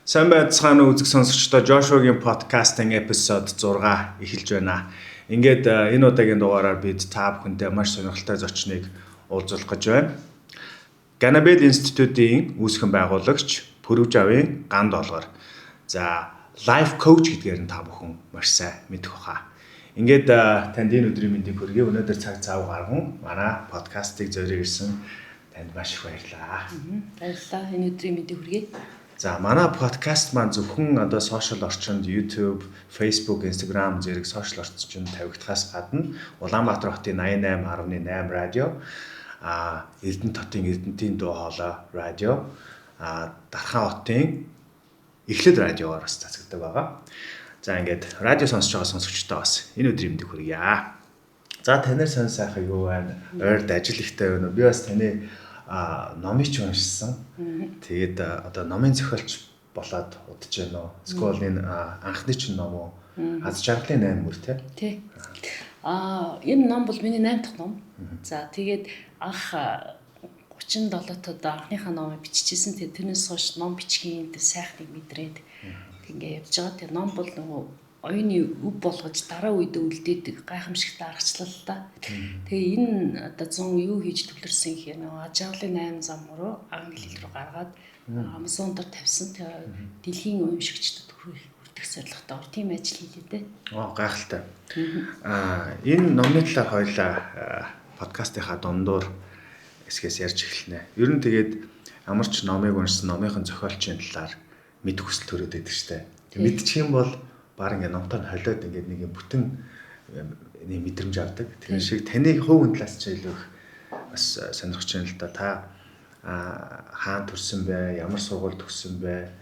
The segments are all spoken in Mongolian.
Сайн байцгаана уу үзэг сонсогчдоо Жошуагийн подкастын эпизод 6 эхэлж байна. Ингээд энэ удаагийн дугаараар бид та бүхэнтэй маш сонирхолтой зочныг уулзуулах гэж байна. Ganabed Institute-ийн үүсгэн байгуулагч Пүрвж авийн Ган Долгор. За, life coach гэдгээр нь та бүхэн маш сайн мэдэх баха. Ингээд танд энэ өдрийн мэндийг хүргэе. Өнөөдөр цаг цав гарган манай подкастыг зориулж ирсэн танд маш их баярлалаа. Баярлалаа. Энэ өдрийн мэндийг хүргэе. За манай подкаст маань зөвхөн одоо сошиал орчинд YouTube, Facebook, Instagram зэрэг сошиал орчинд тавигдахаас гадна Улаанбаатар хотын 88.8 радио, Эрдэнэ хотын Эрдэнэтийн дуу хоолой радио, Дархан хотын Эхлэл радиогоор бас цацагдаг байгаа. За ингээд радио сонсож байгаа сонсогчдоо бас энэ өдрийн мэндийг хүргье. За танаар сонь сайхан юу байна? Ойрд ажил ихтэй байна уу? Би бас таны номыг ч уншсан. Тэгээд одоо номын зохиолч болоод удаж байна уу? Эсвэл энэ анхны чинь ном уу? Аз жаргалын 8 мөр тий. Энэ ном бол миний 8 дахь ном. За тэгээд анх 37-т одоо анхныхаа номыг биччихсэн. Тэрнээс хойш ном бичгийн сайхныг мэдрээд ингээ явж байгаа. Тэр ном бол нөгөө оюуны өв болгож дараа үедээ үлдээдэг гайхамшигтай аргачлал л да. Тэгээ энэ одоо 100 юу хийж төвлөрсөн гэхээр нөгөө аз жаргалын 8 зам руу англи хэл рүү гаргаад Amazon дээр тавьсан. Тэгээ дэлхийн уимшигчдад хүргэх зорилготой тийм ажил хийлээ дээ. Гайхалтай. Энэ номны талаар хоёлаа подкастынхаа дундуур хэсгээс ярьж эхэлнэ. Ер нь тэгээд ямар ч номыг уншсан номынхын зохиолчийн талаар мэд хүсэл төрөөд байдаг штэ. Мэдчих юм бол баг ингээ номтой нь холиод ингээ нэг юм бүтэн нэг мэдрэмж авдаг. Тэр шиг таны хувийн талаас ч илүү их бас сонирхож байна л да. Та хаана төрсөн бэ? Ямар сургууль төгссөн бэ?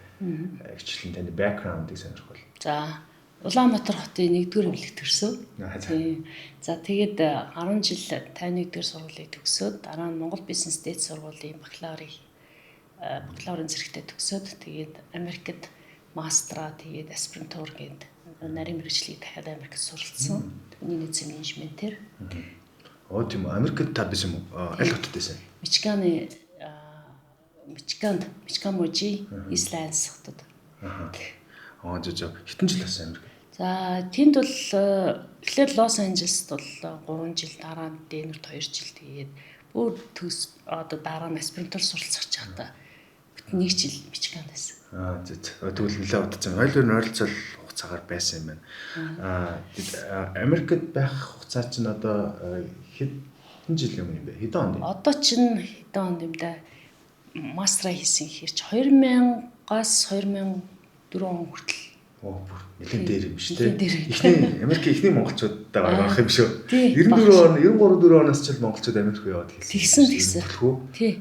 Хичээлэн таны бэкграундыг сонирхох бол. За, Улаанбаатар хотын 1-р эмнэлэгт төрсөн. За, тэгээд 10 жил 51-р сургуулийг төгсөөд дараа нь Монгол Бизнес Дэд сургуулийн бакалаврын зэрэгтээ төгсөөд тэгээд Америкт мастера тэгээд аспирантур гээд нарийн мэргэжлийг дахиад Америкт суралцсан. Хүний нөөцийн менежментээр. Тийм үү. Америкт та байсан юм уу? Аль хотод байсан? Мичиган мужи Исландс хотод. Жоо. Хитэн жил байсан Америк? За, тэнд бол эхлээд Лос Анжелест бол 3 жил, дараа нь Денверт 2 жил тэгээд бүр одоо дараа нь аспирантур суралцах чагтаа 1 жил Мичиганд байсан. Тэгвэл нэлээд удацсан. Хоёулаа нь ойролцоол хугацаагаар байсан юм байна. Америкт байх хугацаа чинь одоо хэдэн жил юм бэ? Хэдэн онд юм? Одоо чинь хэдэн онд юм да? Мастера хийсэн хэрч 2000-аас 2004 он хүртэл. Нэлээд дээр юм шүү дээ. Америкийн эхний монголчуудтай гарах юм шүү. 94 он, 93 оноос ч монголчууд Америк руу яваад тэгсэн. Тий.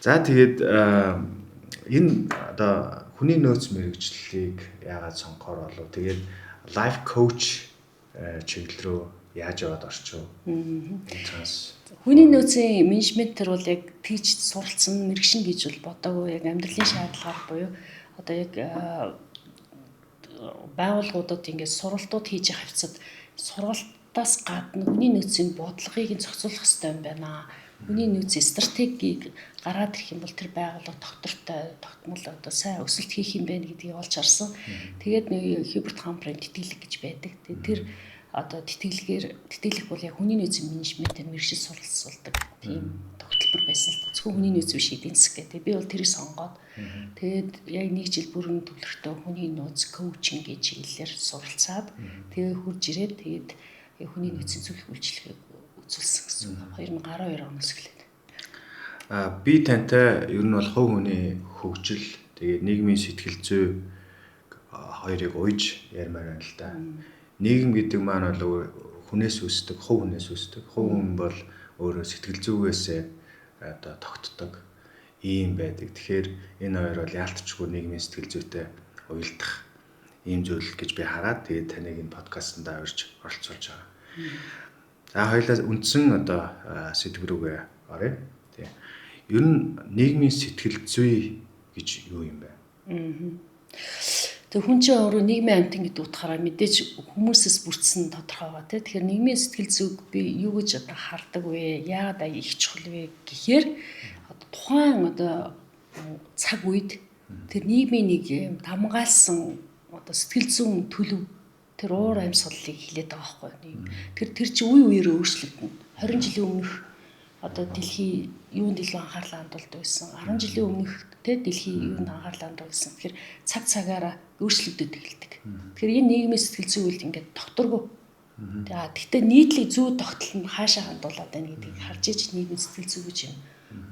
За тэгээд энэ одоо хүний нөөц мэргэжлийг яагаад сонгохоор болов? Тэгээд life coach чиглэл рүү яаж яваад орчих вэ? Хүний нөөцийн менежментээр бол яг тийч суралцсан мэргэшин гэж бол бодоогүй, яг амьдралын шаардлагаар буюу одоо яг байгууллагуудад ингээд сургалтууд хийж хавцад сургалтаас гадна хүний нөөцийн бодлогыг нь зохицуулах хэрэгтэй юм байна. Хүний нөөцийн стратегийг гараад ирэх юм бол тэр байгууллага тогтмол одоо сайн өсөлт хийх юм байна гэдгийг олж харсан. Тэгээд нэг Хьюберт Хамфрийн тэтгэлэг гэж байдаг. Тэр одоо тэтгэлэг бол яг хүний нөөцийн менежментээр мэргэжил суралцуулдаг тийм тогтолбор байсан л да. Зөвхөн хүний нөөц биш эдийн засаг гэдэг. Би бол тэрийг сонгоод тэгээд яг 1 жил бүрэн төвлөртөө хүний нөөц коучинг гэж хэлээр суралцаад тэгээд хурж ирээд тэгээд хүний нөөцийн зөв их үйлчлэгийг үзүүлсэн гэсэн. 2012 оноос эхлээд. Би тантай ер нь бол хувь хүний хөгжил тэгээд нийгмийн сэтгэл зүй хоёрыг уйж ярмаар байна л да. Нийгэм гэдэг маань бол хүнээс үүсдэг, хувь хүнээс үүсдэг. Хувь хүн бол өөрөө сэтгэл зүйгээсээ одоо тогтдог ийм байдаг. Тэгэхээр энэ хоёр бол яалтчгүй нийгмийн сэтгэл зүйтэй уялдах ийм зүйл гэж би хараад тэгээд таныг энэ подкастт авирч оролцуулж байгаа. За хоёлаа үндсэн одоо сэдв рүүгээ оръё. Тэг. Ер нь нийгмийн сэтгэл зүй гэж юу юм бэ? Тэг хүн чинь өөрөө нийгмийн амьтан гэдэг утгаараа мэдээж хүмүүсээс бүрдсэн тодорхой байгаа тийм. Тэгэхээр нийгмийн сэтгэл зүйг би юу гэж одоо хардаг вэ? Яагаад их чухал вэ гэхээр тухайн одоо цаг үед тэр нийгмийн нэг юм дамгаалсан одоо сэтгэл зүйн төлөв тэр уур амьсгалыг хилээд байгаа байхгүй. Тэр чи үе үеэр өөрчлөгдөнө. 20 жилийн өмнөх одоо дэлхий юунд илүү анхаарлаа хандуулдаг байсан. 10 жилийн өмнөх те дэлхий юунд анхаарлаа хандуулсан. Тэгэхээр цаг цагаараа өөрчлөгдөж эхэлдэг. Тэгэхээр энэ нийгмийн сэтгэл зүй үйл ингээд докторгүй. Гэхдээ нийтлэг зүй тогтол нь хаашаа хандуулаад байна гэдгийг харж иж нийгмийн сэтгэл зүй гэж юм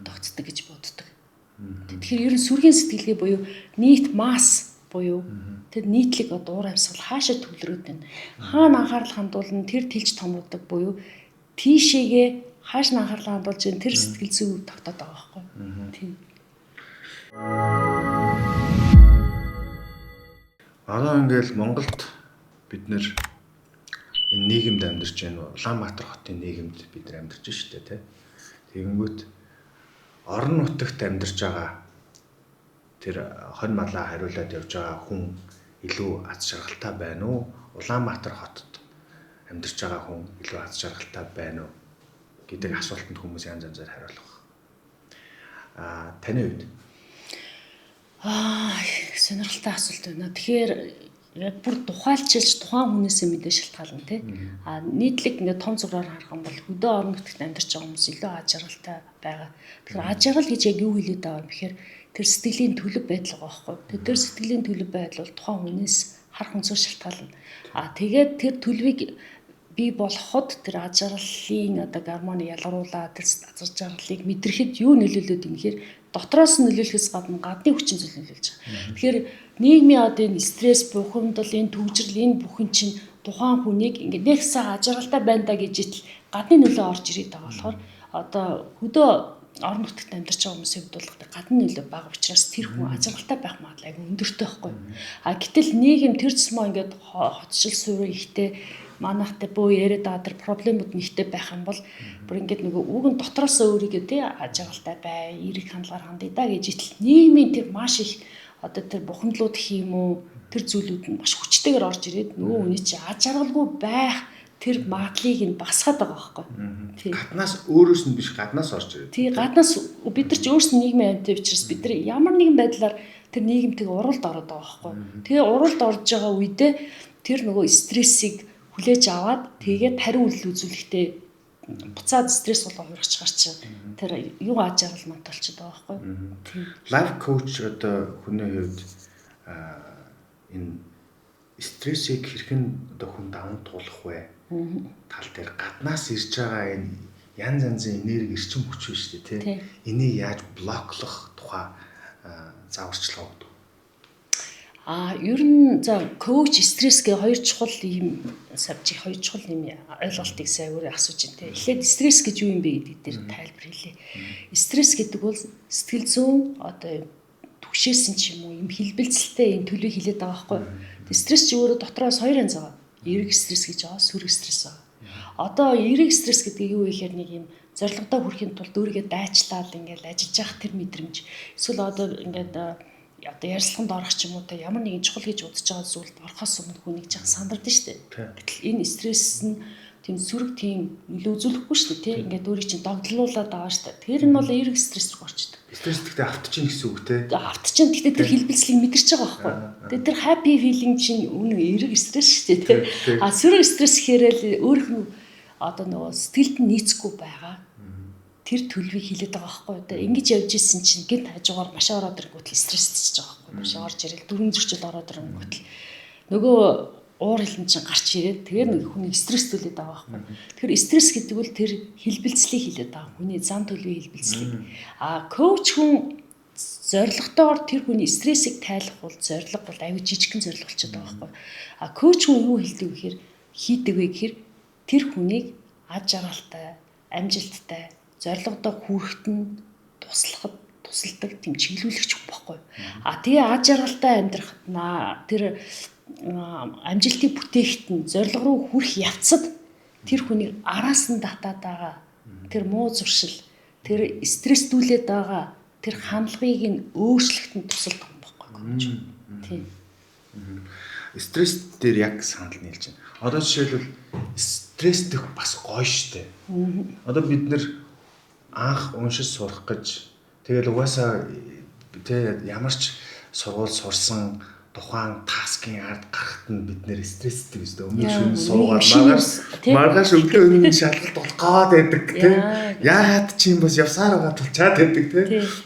тогтдог гэж боддог. Тэгэхээр ер нь сүргийн сэтгэлгээ буюу нийт масс буюу тэр нийтлэг одоо уур амьсгал хаашаа төвлөрөөд байна. Хаана анхаарал хандуулна тэр тэлж томоодог буюу тийшээгээ хааш нь анхаарлаа хандуулж байгаа тэр сэтгэл зүй тогтоод байгаа байхгүй. Тийм. Одоо ингээл Монголд бид нэр энэ нийгэмд амьдарч байна. Улаанбаатар хотын нийгэмд бид нар амьдарч байна шүү дээ, тий. Тэгэнгүүт орон нутагт амьдарч байгаа тэр хонь малаа хариулаад явж байгаа хүн илүү аз жаргалтай байна уу? Улаанбаатар хотод амьдарч байгаа хүн илүү аз жаргалтай байна уу гэдэг асуултанд хүмүүс янз янзаар хариулах. Таны хувьд? Сонирхолтой асуулт байна. Тэгэхээр яг бүр тухайлчилж тухайн хүнээсээ мэдээ шалтгаална тий. Нийтлэг ингээд том зургаар харах юм бол хөдөө орон нутагт амьдарч байгаа хүмүүс илүү аз жаргалтай байгаа. Тэгэхээр аз жаргал гэж яг юу хэлээд байгаа юм бэхээр тэр сэтгэлийн төлөв байдал байгаа байхгүй. Тэр сэтгэлийн төлөв байдал бол тухайн хүнээс харах үнсээр шалтгаална. Тэгээд тэр төлөвийг бий болгоход тэр аз жаргалын одоо гормоны ялгаруулаа тэр аз жаргалыг мэдрэхэд юу нөлөөлөд юм гэхээр дотроос нь нөлөөлөхөөс гадна хүчин зүйл нөлөөлж байгаа. Тэгэхээр нийгмийн одоо энэ стресс, бухимдал, энэ төвжирэл, энэ бүхэн чинь тухайн хүнийг ингээд нэг сайн аз жаргалтай байна да гэж итл гадны нөлөө орж ирээд байгаа болохоор одоо хөдөө орон нутагт амьдарч байгаа хүмүүсийн хувьд бол гадны нөлөө бага учраас тэр хүн аз жаргалтай байх магадлал айгүй өндөртэй байхгүй. Гэтэл нийгэм тэр цэсмөө ингээд хотшил суурь ихтэй манайхтай бөө яриад байгаа тэр проблемууд нэгтэй байх юм бол бүр ингээд нөгөө үг нь дотроосоо өөрийгөө тий аз жаргалтай бай, эерэг хандлагаар хандъя да гэж итл нийгмийн тэр маш их одоо тэр бухимдлууд гэх юм уу тэр зүйлүүд нь маш хүчтэйгээр орж ирээд нөгөө хүний чи аз жаргалгүй байх тэр магадлалыг нь багасгаад байгаа байхгүй. Тий. Гаднаас өөрөөс нь биш гаднаас орж ирээд. Тий, гаднаас бид нар ч өөрсдөө нийгмийн амьтан учраас бид нар ямар нэгэн байдлаар тэр нийгэмтэйг уралд ороод байгаа байхгүй. Тэгээ уралд орж байгаа үедээ тэр нөгөө стрессийг хүлээж аваад тэгээд хариу үйлдэл үзүүлэхдээ буцаад стресс болоо хуургач гарч тэр юу аз жаргал манталчод байгаа байхгүй. Life coach одоо хүний хувьд энэ стрессийг хэрхэн одоо хүн даван туулах вэ? Тал дээр гаднаас ирж байгаа энэ янз янзын энерги эрчим хүч байна шүү дээ, тий. Энийг яаж блоклох тухай зааварчилгаа өгдөг. Ер нь за коуч стресс гэ хоёр чухал ийм сабжиг хоёр чухал юм ойлголтыг сайн өөрөө асууж байна те. Эхлээд стресс гэж юу юм бэ гэдэг дээр тайлбар хэлье. Стресс гэдэг бол сэтгэл зүйн одоо түгшээсэн ч юм уу юм хэлбэлцэлтэй юм төлөв хилээд байгаа байхгүй. Стресс чи өөрөө дотроос хоёр янз байгаа. Эерэг стресс гэж байгаа, сүрэг стресс байгаа. Одоо эерэг стресс гэдэг юу вэ гэхээр нэг юм зорилгодоо хүрэхин тулд өөрийгөө дайчлаад ингээл ажиллаж явах тэр мэдрэмж. Эсвэл одоо ингээд одоо ярьслаханд орох ч юм уу те ямар нэгэн чухал гэж удаж байгаа зүйлд орохоос өмнө хүн нэг жаа сандардаг шүү дээ. Гэтэл энэ стресс нь тийм сүрэг тийм нөлөө үзүүлэхгүй шүү дээ те. Ингээд өөрийг чинь догдлуулаад байгаа шүү дээ. Тэр нь бол эерэг стресс рүү орчдөг. Стресс гэхдээ автчихна гэсэн үг те. Автчихна гэхдээ тэр хэлбэлцлийг мэдэрч байгаа байхгүй. Тэгээ тэр happy feeling чинь үнэн эерэг стресс шүү дээ те. Сүрэг стресс гэхээрээ өөрөх нь одоо нөгөө сэтгэлд нь нийцэхгүй байгаа. Тэр төлөвийг хилээд байгаа байхгүй. Одоо ингэж явж исэн чинь гинт хажуугаар маш ороод ирэнгүүт стресстэй байгаа байхгүй. Маш орж ирэл дөрвөн зөрчил ороод ирэнгүүт нөгөө уур хилэн чинь гарч ирээд тэгээ нэг хүний стресс төлөд байгаа байхгүй. Тэгэхээр стресс гэдэг бол тэр хэлбэлцлийг хилээд байгаа. Хүний зам төлөвийн хэлбэлцлийг. Коуч хүн зорилготойгоор тэр хүний стрессийг тайлах бол зорилго бол аюу жижигхэн зорилго болчиход байгаа байхгүй. Коуч хүн юу хэлдэг вэ гэхээр хийдэг вэ гэхээр тэр хүнийг аз жаргалтай, амжилттай зорилгодоо хүрэхэд нь тусалдаг тийм чиглүүлэгч хүн байхгүй. Тэгээ аз жаргалтай амьдрахад тэр амжилтыг бүтээхэд нь зорилго руу хүрэх явцад тэр хүний араас нь татаад байгаа тэр муу зуршил, тэр стресстүүлээд байгаа тэр хандлагыг нь өөрчлөхөд нь тусалдаг хүн байхгүй. Тийм. Стресс дээр яг санал нийлж байна. Одоо жишээлбэл стресстэх бас гоё штэ. Одоо бид нэр анх уншиж сурах гэж тэгэл угаасаа тэ ямар ч сургууль сурсан тухайн таскын ард гарахт нь бид нэр стресстэй биз дээ. Өмнө шөнө суугаад маргааш өглөө шалгалт болох гээд байдаг тий. Яагаад чи юм бас явсаар байгаа тулчаад байдаг тий.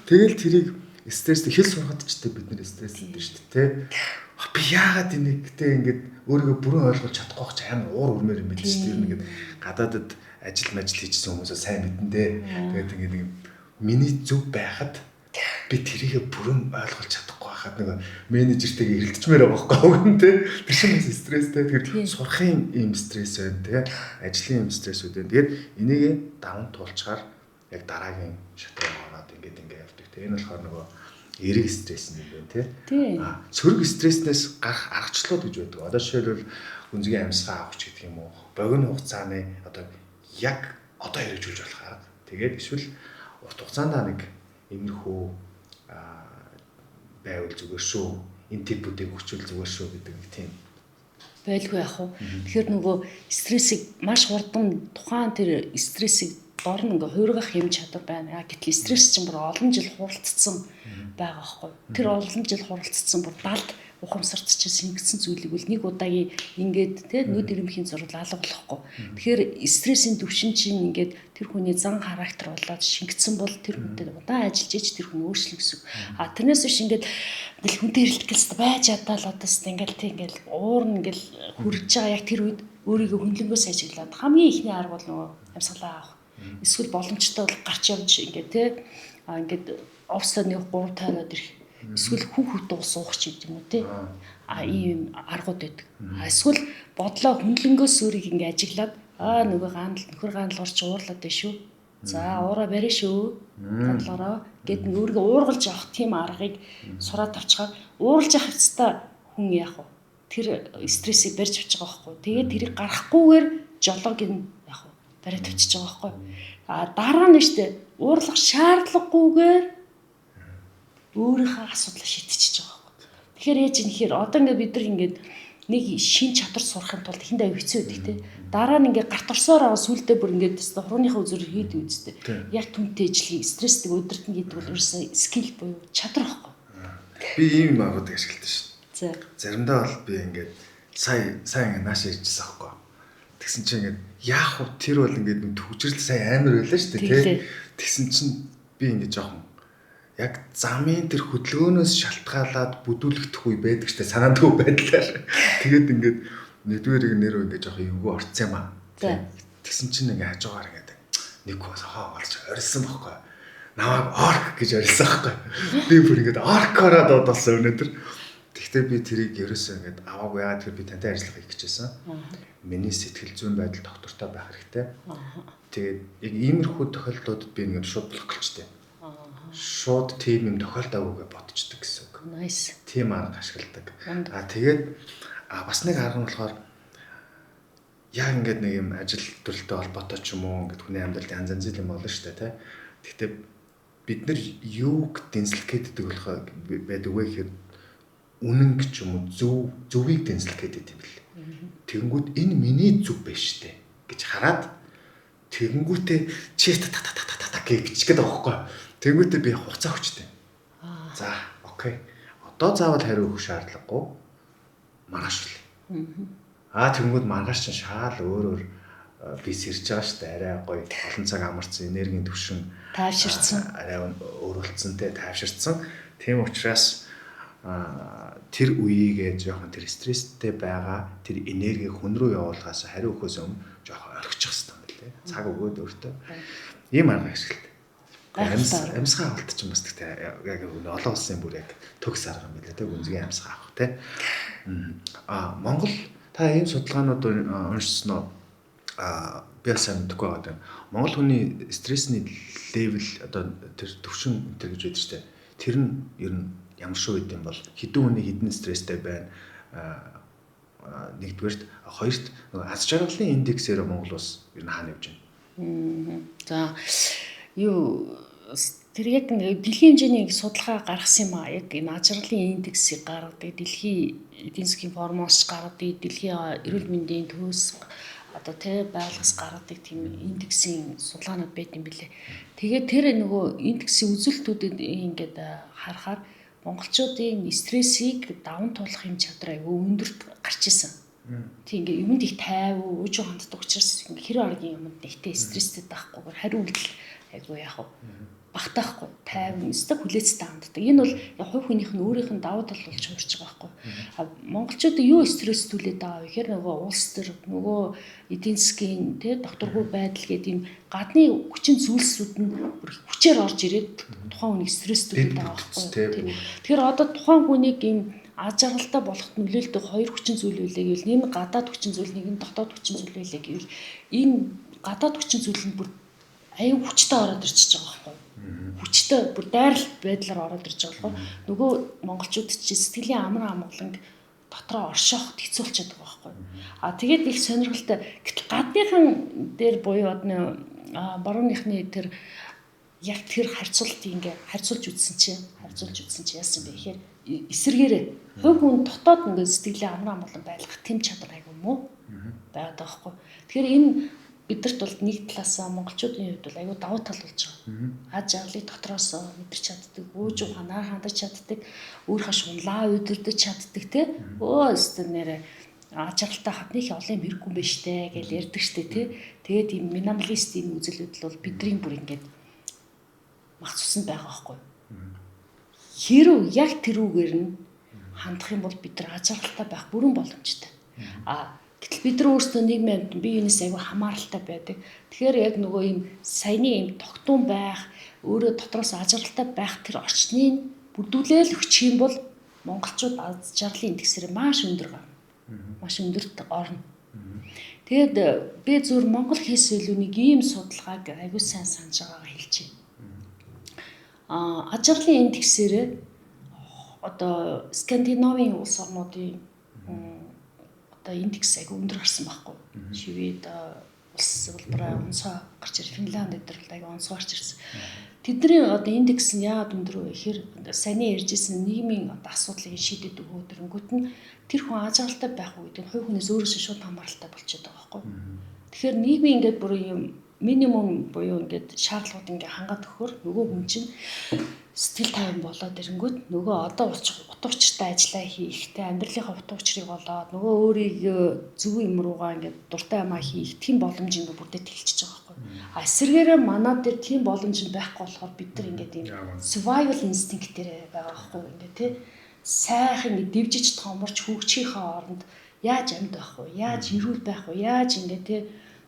Тэгэл тэрийг стресстэй хэл сурахад ч тий бид нэр стресстэй шүү дээ тий. Би яагаад энэгтэй ингээд өөрийгөө бүрэн ойлгуулж чадахгүй байх ч амар уур өрмөр юм байл шүү дээ. Ингээд гадаадд ажил хийжсэн хүмүүсээ сайн мэдэн дээ. Тэгээд ингээд нэг миний зүг байхад би тэрийгэ бүрэн ойлгуулж чадахгүй байхад нэг менежертэйгээ эрэлдчмээр байгаа байхгүй юм те. Тэр чинь стресстэй. Тэгэхээр сурахын ийм стресс байна те. Ажлын ийм стрессүүд байна. Тэгээд энийг даван туулчаар яг дараагийн шатыг ороод ингээд явдаг те. Энэ болохоор нөгөө эрэг стресс юм байна те. Сөрөг стресснээс гарах аргачлалууд гэж байдаг. Одоо жишээлбэл гүнзгий амьсгаа авах гэдэг юм уу? Богино хугацааны одоо яг одоо хэрэгжүүлж болох арга. Тэгээд эсвэл урт хугацаанд нэг иймэрхүү байвал зүгээр шүү. Энэ типүүдийг өгчүүл зүгээр шүү гэдэг нэг тийм байлгүй яах вэ? Тэгэхээр нөгөө стрессийг маш хурдан тухайн тэр стрессийг дор нь ингээ хуургах юм чадвар байна. Гэтэл стресс чинь бүр олон жил хуралцсан байгаа байхгүй. Тэр олон жил хуралцсан бүр далд ухамсарч шингэсэн зүйлийг үл нэг удаагийн ингээд те нүд ирэмхийн зурвал алга болохгүй. Тэгэхээр стрессийн түвшин чинь ингээд тэр хүний зан характер болоод шингэсэн бол тэр хүнтэй удаан ажиллаж ич тэр хүн өөрчлөх гэсэн. Тэрнээс биш ингээд хүнтэй хэрэлдэхээс байж чадаал одоос ингээд те ингээд уур нь ингээд хүрж байгаа яг тэр үед өөрийгөө хөндлөнгөөс ажиглаад хамгийн ихний арга бол нөгөө амьсгалаа авах. Эсвэл боломжтой бол гарч явж ингээд те ингээд офсод нэг 3 тайнаад ирэх. Эсвэл хүүхдүүд ус уух ч гэдэг юм уу те. Ийм аргууд байдаг. Эсвэл бодлоо хөндлөнгөөс өөрийг ингээ ажиглаад нөгөө нөхөр гаанал орч уурлаад байна шүү. За уураа барь шүү. Ганлороо гэд өөрийгөө уургалж авах тийм аргыг сураад авчихаар ууралж авах хэвчээ хүн яах вэ? Тэр стрессийг барьж авчих байгаа байхгүй. Тэгээд тэрийг гарахгүйгээр жолоог нь яах вэ? Бариад авчиж байгаа байхгүй. Дараа нь штэ уурлах шаардлагагүйгээр өөрийнхөө асуудлаа шийдчихэж байгаа байхгүй. Тэгэхээр ээж инхээр одоо ингээд бид нар ингээд нэг шин чадвар сурахын тулд ихэнд аяг хэцүү байдаг те. Дараа нь ингээд гарт орсоор аваа сүултээ бүр ингээд хурууныхаа үзүүр хийдэг үстэй. Яг түнтэй ижлэг стресстэй өдөртөн гэдэг бол ерөөсөө скил буюу чадвар байхгүй. Би ийм агуудыг ашигладаг шин. Заримдаа бол би ингээд сайн ингээд нааш ирчихсэн байхгүй. Тэгсэн чинь ингээд яах вэ? Тэр бол ингээд төвчрэл сайн амар байлаа шүү дээ те. Тэгсэн чинь би ингээд жоохон яг замын тэр хөдөлгөөнөөс шалтгаалаад бүдүүлэгдэх үе байдаг ч гэсэн санаандгүй байдлаар. Тэгээд ингээд нэгдүгээрийг нэр ингээд жоох эвгүй орцсон юм аа. Тэгсэн чинь ингээд хажуугаар ингээд нэг хоо олж орилсан байхгүй. Намайг орк гэж орилсан байхгүй. Би бүр ингээд оркороо дуудсан өнөөдөр. Тэгтээ би тэрийг ерөөсөө ингээд аваагүй яагаад тэр би тантай ажиллах хийх гэжсэн. Миний сэтгэл зүйн байдал доктортой байх хэрэгтэй. Тэгээд яг иймэрхүү тохиолдлуудад би ингээд шууд блокчтэй. Шууд тийм юм тохиолдоогүй бодчихдаг гэсэн үг. Nice. Тийм арга ашигладаг. Тэгээд бас нэг арга нь болохоор яг ингээд нэг юм ажил төрөлтэй холбоотой ч юм уу ингээд хүний амьдралд янз янз юм болно шүү дээ, тэ. Гэхдээ бид нар юуг дэнслэх гэдэг болохоор байдаг вэ гэхээр үнэн ч юм уу зөвийг дэнслэх гэдэг юм бэл. Тэгэнгүүт энэ миний зөв биш дээ гэж хараад тэгэнгүүтээ чи та гэж гээд байгаа байхгүй. Тэнгүүтээ би хугацаа өгчтэй. За, окей. Одоо заавал хариу өгөх шаардлагагүй. Маргааш үл. Тэнгүүд маргааш чинь шаал өөр би сэрж байгаа шүү дээ. Арай гоё олон цаг амарсан, энергийн түвшин тайвширсан. Арай өөрөлдсөн те тайвширсан. Тийм учраас тэр үеигээ жоохон тэр стресстэй байгаа тэр энергийг хүн рүү явуулахаас хариу өгөхөөс өмнө жоохон орхичих хэрэгтэй юм байна лээ. Цаг өгөөд өөртөө. Ийм арга ашигладаг. Амьсгаа авалт ч юм бас гэхдээ яг олон улсын бүр яг төгс арга юм билээ те гүнзгий амьсгаа авах те. Монгол та ийм судалгаанууд уншсан уу? Би сайн мэдгүй байгаа. Монгол хүний стрессний левел одоо тэр төвшин тэр гэж байдаг шүү дээ. Тэр нь ер нь ямар шүү гэдэг юм бол хэдэн хүний хэдэн стресстэй байна. Нэгдүгээрт, хоёрт аз жаргалын индексээр Монгол улс ер нь хаана явж байна? За тэр яг дэлхийн хэмжээний судалгаа гаргасан юм аа. Яг энэ аз жаргалын индексийг гаргадаг, дэлхийн эдийн засгийн формоос гаргадаг, дэлхийн эрүүл мэндийн төвөөс одоо тэ байгальгаас гаргадаг тийм индексийн судалгаанууд байт юм билээ. Тэгээд тэр нөгөө индексийн үзүүлэлтүүдэд ингээд харахаар монголчуудын стрессийг даван туулах юм чадвар айгүй өндөрт гарч исэн. Тийм ингээд юмд их тайв, уужуу ханддаг учраас хэр аргийн юмд нэгтэй стресстэй байхгүй. Хариу үйлдэл айгүй яах вэ? Багтаахгүй, тайван, өстө хүлээцтэй ханддаг. Энэ бол хувь хүнийх нь өөрийнх нь давуу тал болж хуурч байгаа байхгүй. Монголчуудад юу стресстүүлээд байгаа вэ гэхээр нөгөө улс төр, нөгөө эдийн засгийн тэ докторгүй байдал гэдэг юм гадны хүчин зүйлсүүд нь хүчээр орж ирээд тухайн хүнийг стресстүүлээд байгаа байхгүй. Тэгэхээр одоо тухайн хүнийг ийм аз жаргалтай болоход нөлөөлдөг хоёр хүчин зүйл үлээ гэвэл нэг нь гадаад хүчин зүйл, нэг нь дотоод хүчин зүйл үлээ гэвэл энэ гадаад хүчин зүйл нь бүр аюу хүчтэй ороод ирчихэж байгаа байхгүй. Хүчтэй бүр дайралт байдлаар ороод ирж байгаа болохоор нөгөө монголчууд чи сэтгэлийн амар амгаланг дотроо оршооход хэцүү болчиход байгаа байхгүй. Тэгээд их сонирхолтой. Гэтэл гадныхан дээр буюу одны барууныхны тэр яг тэр харьцуулт ингээ харьцуулж үзсэн чинь яасан бэ гэхээр эсэргээрээ хувь хүн дотоод ингээ сэтгэлийн амар амгалан байлгах тэм чадвар айгүй муу байгаад байгаа байхгүй. Тэгэхээр энэ бидэрт бол нэг талаасаа монголчуудын хувьд бол аюу давуу тал болж байгаа. Аз жаргалыг дотроос мэдэрч чаддаг, өөж ухаанаар хандаж чаддаг, өөрийнхөө шунлаа удирдах чаддаг тий. Өөстө нэрэ аз жаргалтай хадных олон юм хэрэггүй юм байна штэ гэж ярьдаг штэ тий. Тэгээд ийм минималист ийм үзэлүүд бол бидний бүр ингээд мах цусан байгаа байхгүй. Хэрв яг тэрүүгээр нь хандах юм бол бид нар аз жаргалтай байх бүрэн боломжтой. Гэтэл бид нар өөрсдөө нийгмийн бие биенээс аягүй хамааралтай байдаг. Тэгэхээр яг нөгөө юм саяны юм тогтун байх, өөрөө дотроос аз жаргалтай байх тэр орчныг бүрдүүлээл өгчих юм бол монголчууд аз жаргалын индексээр маш өндөр гарна. Маш өндөрт орно. Тэгэд би зөвхөн Монгол хийсэн илүү нэг ийм судалгааг аягүй сайн санаж байгаагаа хэлчихье. Аз жаргалын индексээр одоо Скандинавын улс орнуудын одоо индекс аягүй өндөр гарсан байхгүй. Швед улс улбараа онцгой гарч ирсэн. Финланд дээр бол аягүй онцгой гарч ирсэн. Тэдний одоо индекс нь яагаад өндөр вэ гэхээр саяны ярьжсэн нийгмийн одоо асуудлыг шийдэд өгөө дөрөнгөт нь тэр хүн аз жаргалтай байх үү гэдэг хувь хүнээс өөрөөсөө шууд хамааралтай болчиход байгаа байхгүй. Тэгэхээр нийгмийн ингээд бүр юм минимум буюу ингээд шаардлагууд ингээд хангаад өгөхөөр нөгөө хүн чинь сэтгэл тайван болоод ирэнгүүт нөгөө одоо утга учиртай ажиллаа хийхтэй амьдралынхаа утга учирыг олоод нөгөө өөрийгөө зөв юм руугаа ингээд дуртай юмаа хийх тийм боломж ингээд бүрдээд хэлчихэж байгаа байхгүй. Эсвэргээрээ манад дээр тийм боломж байхгүй болохоор бид нар ингээд ийм survival instinct дээр байгаа байхгүй ингээд тий сайхан ингээд дивжиж томорч хөгжихийнхээ оронд яаж амьд байх вэ? Яаж эрүүл байх вэ? Яаж ингээд тий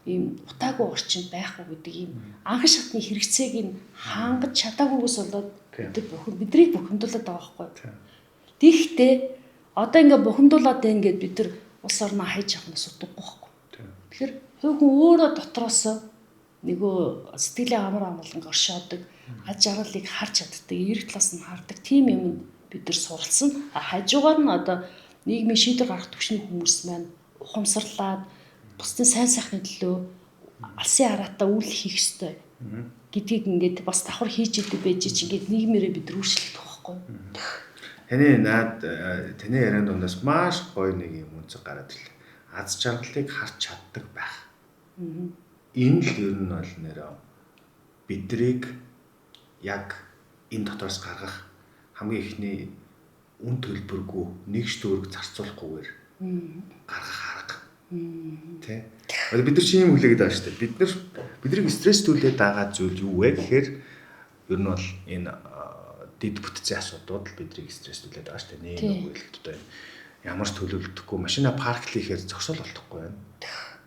ийм утаагүй орчин байх уу гэдэг ийм анх шатны хэрэгцээг нь хангаж чадаагүйгээс болоод бидний бухимдуулаад байгаа байхгүй. Тэгэхдээ одоо ингээ бухимдуулаад байна гэд бид нар улс орноо хайж явах нь сутгахгүй байхгүй. Тэгэхээр хувь хүн өөрөө дотроос нөгөө сэтгэлийн амар амгаланг оршоодог, аз жаргалыг харж чаддаг, эрэг талаас нь хардаг тийм юм бид нар суралцсан. Хажуугаар нь одоо нийгмийн шийдвэр гаргах түвшний хүмүүс маань ухамсарлаад бусдын сайн сайхны төлөө алсын хараатаа үйл хийх ёстой гэдгийг ингээд бас давхар хийж идэв байж чи ингээд нийгмээрээ бид рүүшлэх байхгүй. Таны ярианд дундаас маш гоё нэг юм үнцэг гараад ирлээ. Аз жаргалыг харж чаддаг байх. Энэ л ер нь бол нэрээ бидрийг яг энэ дотроос гаргах хамгийн ихний үн төлбөргүй нэгш төгрөг зарцуулахгүйгээр гаргах арга. Тэ. Бид нар чи юм хүлээгээд байгаа шүү дээ. Бидний стресстүүлээд байгаа зүйл юу вэ гэхээр ер нь бол энэ дэд бүтцийн асуудууд л бидний стресстүүлээд байгаа шүү дээ. Нэг үгэлт одоо ямар ч төлөвлөлтөхгүй машина парклихээр зогсоол болтохгүй байна.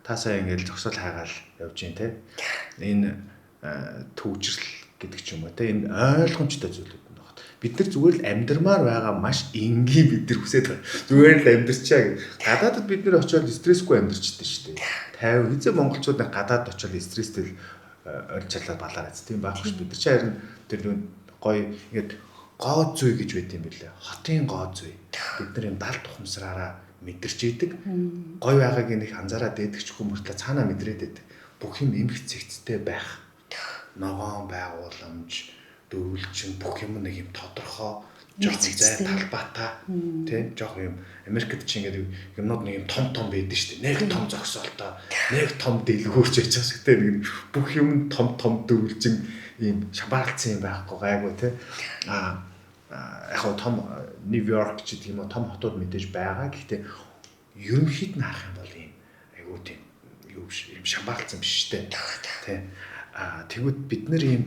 Та сая ингээл зогсоол хайгаал явж гин тэ. Энэ төвчрэл гэдэг ч юм уу тэ. Энэ ойлгомжтой зүйлүүд байна. Бид нар зүгээр л амьдрмаар байгаа маш энгийн бид нар хүсэж байгаа. Зүгээр л амьдрчаа гэх. Гадаадд бид нар очиод стрессгүй амьдрчихдээ шүү дээ. 50 хэзээ монголчууд гадаад очиод стресстэй орж чалаад балаар айц. Тийм байхгүй шүү. Бид нар ч харин тэр гоё ингээд гоо зүй гэж байт юм билээ. Хотын гоо зүй. Бид нар юм далд ухамсараараа мэдэрч идэг. Гоё байгааг нэг анзаараад дээдэгч хүмүүстээ цаанаа мэдрээд идэг. Бүх юм эмх цэгцтэй байх. Ногоон байгууламж дөвлчин бүх юм нэг юм тодорхой жоохон зай талбайтаа тий жоохон юм Америкт чи ингээд юмнууд нэг юм том байдаг шүү дээ. Нэг том зогсоолтой, нэг том дэлгүүрч байж байгаа шүү дээ. Нэг бүх юм том дөрвөлжин ийм шабаалцсан юм байхгүй гайгүй тий. Яг гоо том Нью-Йорк ч гэх юм уу том хотууд мэдээж байгаа. Гэхдээ ерөнхийд нь харах юм бол ийм айгуу тийм юу юм шамбаалцсан биш дээ. Тий. Тэгвэл бид нэр ийм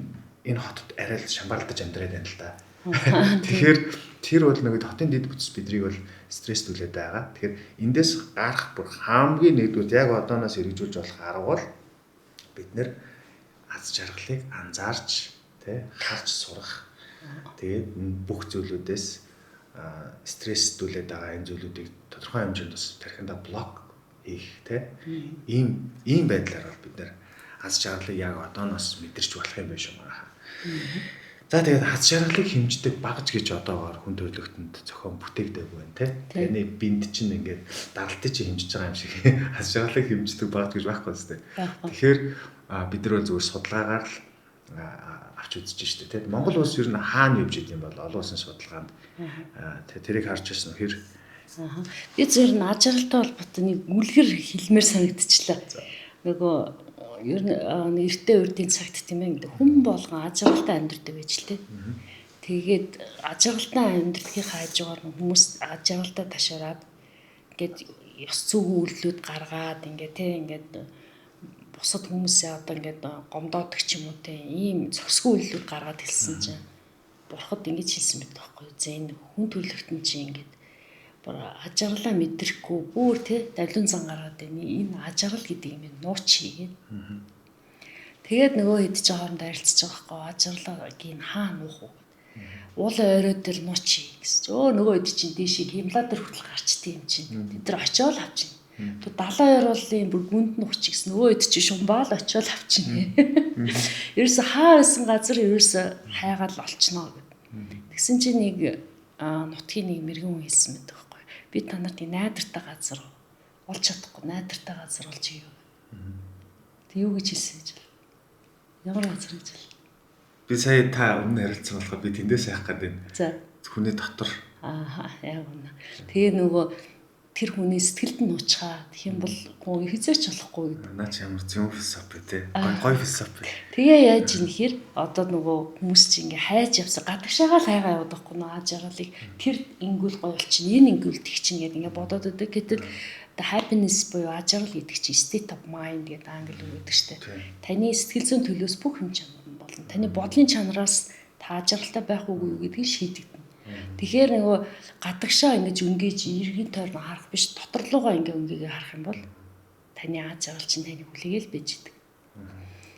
энэ хотод арай л шамбаалдаж амьдраад байна л да. Тэгэхээр тэр бол нэг хотын дэд бүтц бидрийг бол стресстүүлээд байгаа. Тэгэхээр эндээс гарах бүр хамгийн нэгдүгээр яг одооноос хэрэгжүүлж болох арга бол бид нэр аз жаргалыг анзаарч тий харж сурах. Тэгээд бүх зүйлүүдээс стресстүүлээд байгаа энэ зүйлүүдийг тодорхой хэмжээнд бас тархиндаа блок хийх тий ийм байдлаар бол бид нэр аз жаргалыг яг одооноос мэдэрч болох юм байна шүү маа. За тэгээд аз жаргалыг хэмждэг багж гэж одоогоор хүн төрөлхтөнд зохион бүтээгдэг байна тий. Таны бинд чинь ингээд даралтыг чи хэмжиж байгаа юм шиг аз жаргалыг хэмждэг багж гэж байхгүй зү. Тэгэхээр бид нар зөвхөн судалгаагаар л авч үзэж штэ тий. Монгол улс ер нь хаана явж идэм бол олон улсын судалгаанд тэрийг харж ирсэн хэр би зөв нь аз жаргалтай холбоотой нэг үлгэр хэлмээр санагдчихлаа. Нөгөө ер нь эртний урдын цагт тийм ээ хүн болгон аз жаргалтай амьдардаг байж л тий. Тэгээд аз жаргалтай амьдрахын хажуугаар хүмүүс аз жаргалтай ташаараад ингээд ёс зүйн үйлдэлүүд гаргаад ингээд тий ингээд бусад хүмүүсээ одоо ингээд гомдоодог ч юм уу тий ийм зохисгүй үйлдэлүүд гаргаад хэлсэн чинь бурхад ингэж хэлсэн мэт байхгүй юу. Зэ энэ хүн төрөлхтөн чинь ингээд аз жаргалаа мэдрэхгүй бүр тий давлын зан гаргаад байна. Энэ аз жаргал гэдэг юм нууч хийгээд. Тэгээд нөгөө хэд ч хоорондоо харилцаж байгаа байхгүй аз жаргалыг ин хаа нуух уу. Уулын ойроо дээр нууч хий гэсэн. Нөгөө хэд чинь дээшээ химлаа дээр хүртэл гарчдээ юм чинь. Тэд нар очиол авчихна. Тэг 70 яруулын бүр гүнд нууч гэсэн. Нөгөө хэд чинь шумбаал очиол авчихна. Ерөөсө хаа байсан газар ерөөсө хайгаал олчноо гэд. Тэгсэн чинь нэг нутгийн нэг мэрэгэн хүн хэлсэн мэт байхгүй. Би та нарт найдвартай газар олж чадахгүй, найдвартай газар олж өгье. Тэг юу гэж хэлсэн гэж байна. Ямар газар гэж байна. Би сая та өмнө харилцсан болохоор би тэндээс яах гээд байна. За. Хүний дотор. Яг үнэ. Тэгээ нөгөө тэр хүний сэтгэлд нь уучгаа. Тэгэх юм бол гоо хизээч болохгүй гэдэг. Наа чи ямар зөв философи те. Гой философи. Тэгээ яаж юм хэр одоо нөгөө хүмүүс чи ингээ хайж явсан гадагшаагаа л хайгаа яваад байхгүй нөө аз жаргалыг тэр ингүүл гоё болчихно. Энэ ингүүл тэг чинь гэдэг ингээ бодоод өгдөг. Гэтэл the happiness буюу аз жаргал гэдэг чинь state of mind гэдэг англи үг гэдэг штеп. Таны сэтгэл зүйн төлөөс бүх юм чанар болно. Таны бодлын чанараас та аз жаргалтай байх уугүй гэдгийг шийдэгдэнэ. Тэгэхээр нөгөө гадагшаа ингэж өнгөж эргэн тойрон харах биш доторлуугаа ингээ өнгөгээ харах юм бол таны аз жаргал чинь таны хүлээгээл байж идэг.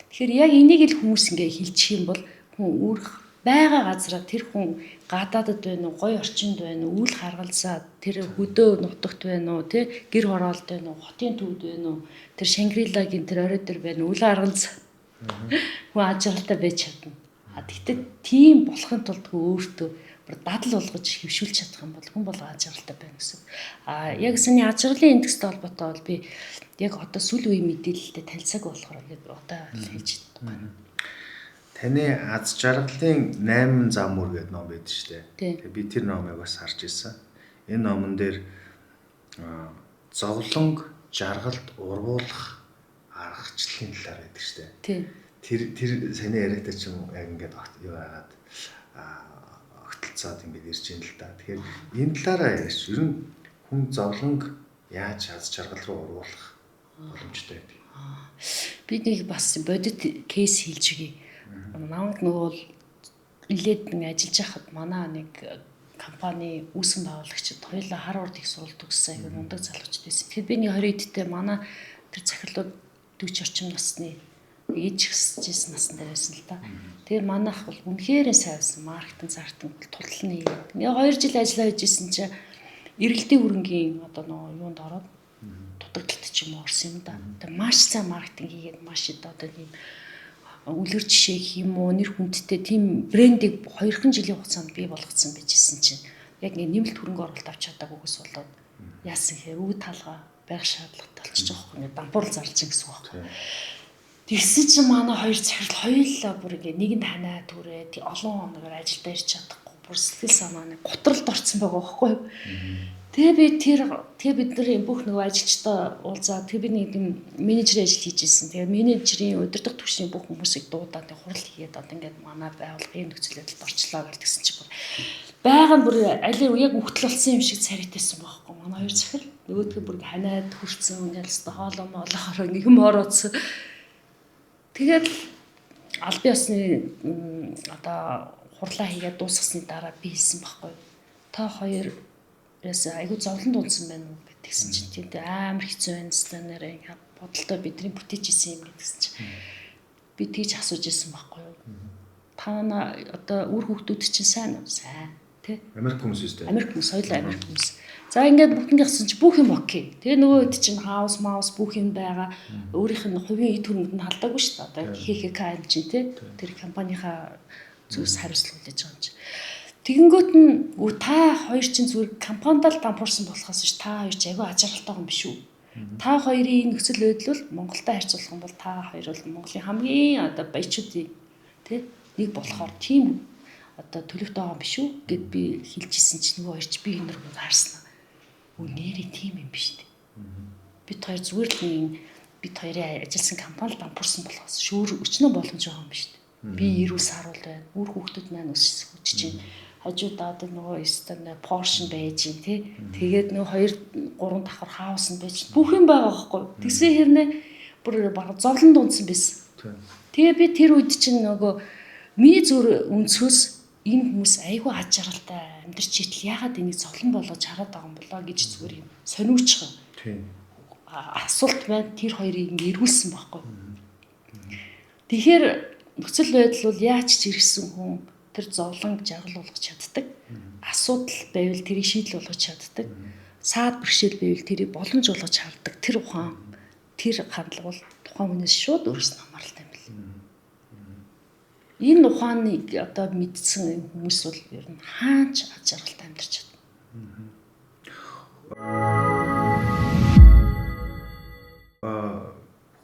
Тэгэхээр яг энийг л хүмүүс ингээ хэлчих юм бол хүн үүрэх байгаа газараа тэр хүн гадаадд байна уу, гоё орчинд байна уу, үйл харгалзаа тэр хөдөө нутагт байна уу, тэ гэр хороолт байна уу, хотын төвд байна уу, тэр Шангрилагийн тэр орой дээр байна уу, үйл харгалзаа хүн аз жаргалтай байж чадна. Тэгтээ тийм болохын тулд өөртөө дадал болгож хөвшүүлж чадах юм бол хүн бол аз жаргалтай байна гэсэн. Яг саний аз жаргалын индекстэй холбоотой бол би яг одоо сүүл үеийн мэдээлэлтэй танилцааг болохоор яг одоо хэлж байна. Таны аз жаргалын 8 зам мөр гэдэг ном байдаг шүү дээ. Тэгээ би тэр номыг бас харж ирсэн. Энэ номон дээр зовлонг жаргалд урвуулах аргачлалын талаар байдаг шүү дээ. Тэр саний яриатай ч юм яг ингээд юу хагаад огтлцоод ингээд ирж ийн л та. Тэгэхээр энэ талаараа ярьж ер нь хүн зовлонг яаж аз жаргал руу урвуулах боломжтой байдаг. Би нэг бас бодит кейс хэлж өгье. Намайг нөгөө нилээд нэг ажиллаж байхад манай нэг компани үүсгэн байгуулагчид хоёулаа Харвард их суралт төгссөн аягүй мундаг залуучд байсан. Тэгэхээр би нэг 20 эдтэй манай тэр захирлууд 40 орчим насны ээж өсөжсэн настай байсан л та. Тэгэхээр манайх бол үнэхээр сайвсан маркетинг зартан тулталны нэг 2 жил ажиллаж байжсэн чинь эргэлтийн хөрөнгийн одоо нөгөө юунд ороод дутагдaltaд ч юм уу орсон юм да. Тэгээ маш сайн маркетинг хийгээд маш одоо тийм үлгэр жишээ гэх юм уу нэр хүндтэй тийм брендийг 2хан жилийн хугацаанд бий болгоцсон байжсэн чинь яг ингэ нэмэлт хөрөнгө оруулалт авч чадаагүйгээс болоод яасан хэрэг үе талгаа байх шаардлагатай болчихж байгаа юм. Дампуурл зарлж гэсэн үг байна. Тэгсэн чинь манай хоёр захирал хоёулаа бүр ингэ нэгэнд ханаа түрээ олон хоногор ажилдаа ирч чадахгүй бүр сэтгэл санааны готролд орсон байгаа байхгүй юу. Тэгээ бид нар бүх нөгөө ажилчтай уулзаад тэгээ би нэг юм менежер ажил хийж ирсэн. Тэгээ менежерийн удирдах түвшний бүх хүмүүсийг дуудаад хурал хийгээд одоо ингээд манай байгууллагын нөхцөл байдалд орчлоо гэдгсэн чинь байгаа нь бүр алийг яг үхтэл болсон юм шиг царайтайсан байхгүй. Манай хоёр захир нөгөөдгөө бүр ханаад хүрсэн ялста хоолоо моолохоор нэгэн орооцсон. Тэгээд албан ёсны одоо хурлаа хийгээд дуусгасны дараа би хэлсэн байхгүй. Та хоёр айгуу зовлон дунсан байна уу гэдгсэн чинь тийм амар хэцүү байна станараа ингээ бодолтой бидний бүтээж исэн юм гэдгсэн чинь би тэгж асууж исэн байхгүй юу. Та одоо үр хүүхдүүд чинь сайн уу? Сайн тий. Америк хүмүүс үстэй. Америк хүмүүс, соёлоо Америк хүмүүс. За ингээд бүгднгийгсэн чинь бүх юм окей. Тэгээ нөгөө хэд чинь хаус маус бүх юм байгаа. Өөрийнх нь хувийн эд хөрөнгөнд нь халдаагүй шүү дээ. Одоо ХХК чинь тий. Тэр компанийнхаа зүйлс хариуцлага хүлээж байгаа юм чинь. Тэгэнгүүт нь та хоёр чинь зүгээр компанид л дампуурсан болохоос ш та хоёр ч айгүй ажралтай юм биш үү? Та хоёрын нөхцөл байдал бол Монголтой харьцуулах юм бол та хоёр бол Монголын хамгийн одоо баячуудын тий нэг болохоор тийм одоо төлөвтэй байгаа юм биш үү гэд би хэлжсэн чинь нөгөө хоёр ч би энэ рүү харсан. Нэрээ тийм юм биш үү? Бид хоёр зүгээр л бид хоёрын ажилласан компанид дампуурсан болохоос шүүр өчнөө боломж байгаа юм биш үү? Би 90 сар бол байна. Үр хүүхдүүд маань өсөж чинь хажуудаад нөгөө стан Porsche байж гин тий. Тэгээд нөгөө 2 3 давхар хаус нь байж бүх юм байгаа байхгүй. Тэгсэн хэрнээ бүр баг зовлон дунсан байсан. Тэгээ би тэр үед чинь нөгөө миний зүр өнцгөөс энэ хүмүүс айгүй аж аргалтай амьдарч итэл ягаад энийг зовлон болгож хараад байгаа юм болоо гэж зүгээр юм сониуучхан. Тийм. Асуулт байна. Тэр хоёрыг ингэ эргүүлсэн байхгүй. Тэгэхээр нөхцөл байдал бол яаж ч ирсэн хүн тэр зовлон жаргал болгож чаддаг. Асуудал байвал тэрийг шийдэл болгож чаддаг. Саад бэрхшээл байвал тэрийг боломж болгож хардаг. Тэр ухаан, тэр хандлага бол тухайн хүнээс шууд өөрөөс нь хамааралтай юм байна. Энэ ухааныг одоо мэдсэн хүмүүс бол ер нь хаач аж жаргалтай амьдарч чадна.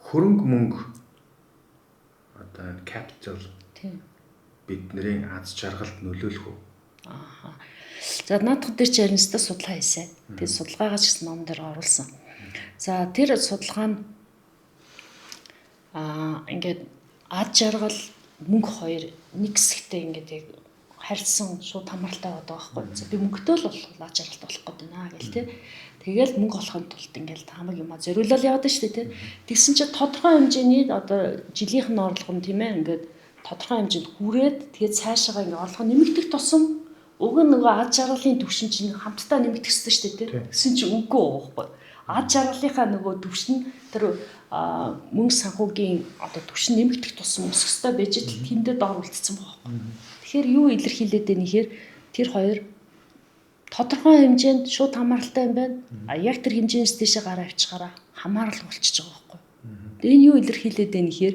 Хөрөнгө мөнгө одоо capital бидний аз жаргалд нөлөөлөх үү? Аа. За наадах дээр ч харинстай судалгаа хийсэн. Тэгээд судалгаагаа ч гэсэн ном дээр оруулсан. За тэр судалгаа нь ингээд аз жаргал мөнгө хоёр нэг хэсэгтээ ингээд яг харьцсан шууд хамааралтай байдаг байхгүй. За би мөнгөтэй л бол аз жаргалтай болох гээд байна гэл тий. Тэгэл мөнгө олохын тулд ингээд хамаг юма зориулал яваад шүү дээ тий. Тэгсэн чинь тодорхой хэмжээний одоо жилийнх нь орлого нь тийм ээ ингээд тодорхой хэмжээнд хүрээд тэгээд цаашаага ингээ орлого нэмэгдэх тусам уг нь нөгөө аз жаргалын түвшин чинь хамтдаа нэмэгдэх ёстой шүү дээ тийм. Гэсэн чинь үгүй байхгүй. Аз жаргалынхаа нөгөө түвшин тэр мөнгө санхүүгийн одоо түвшин нэмэгдэх тусам өсөх ёстой байж тэл тэндээ доор үлдсэн байхгүй. Тэгэхээр юу илэрхийлээд байна нэхэр тэр хоёр тодорхой хэмжээнд шууд хамааралтай юм байна. Яг тэр хэмжээс дэше гараа авчихаараа хамаарал болчихж байгаа байхгүй. Тэгээ энэ юу илэрхийлээд байна нэхэр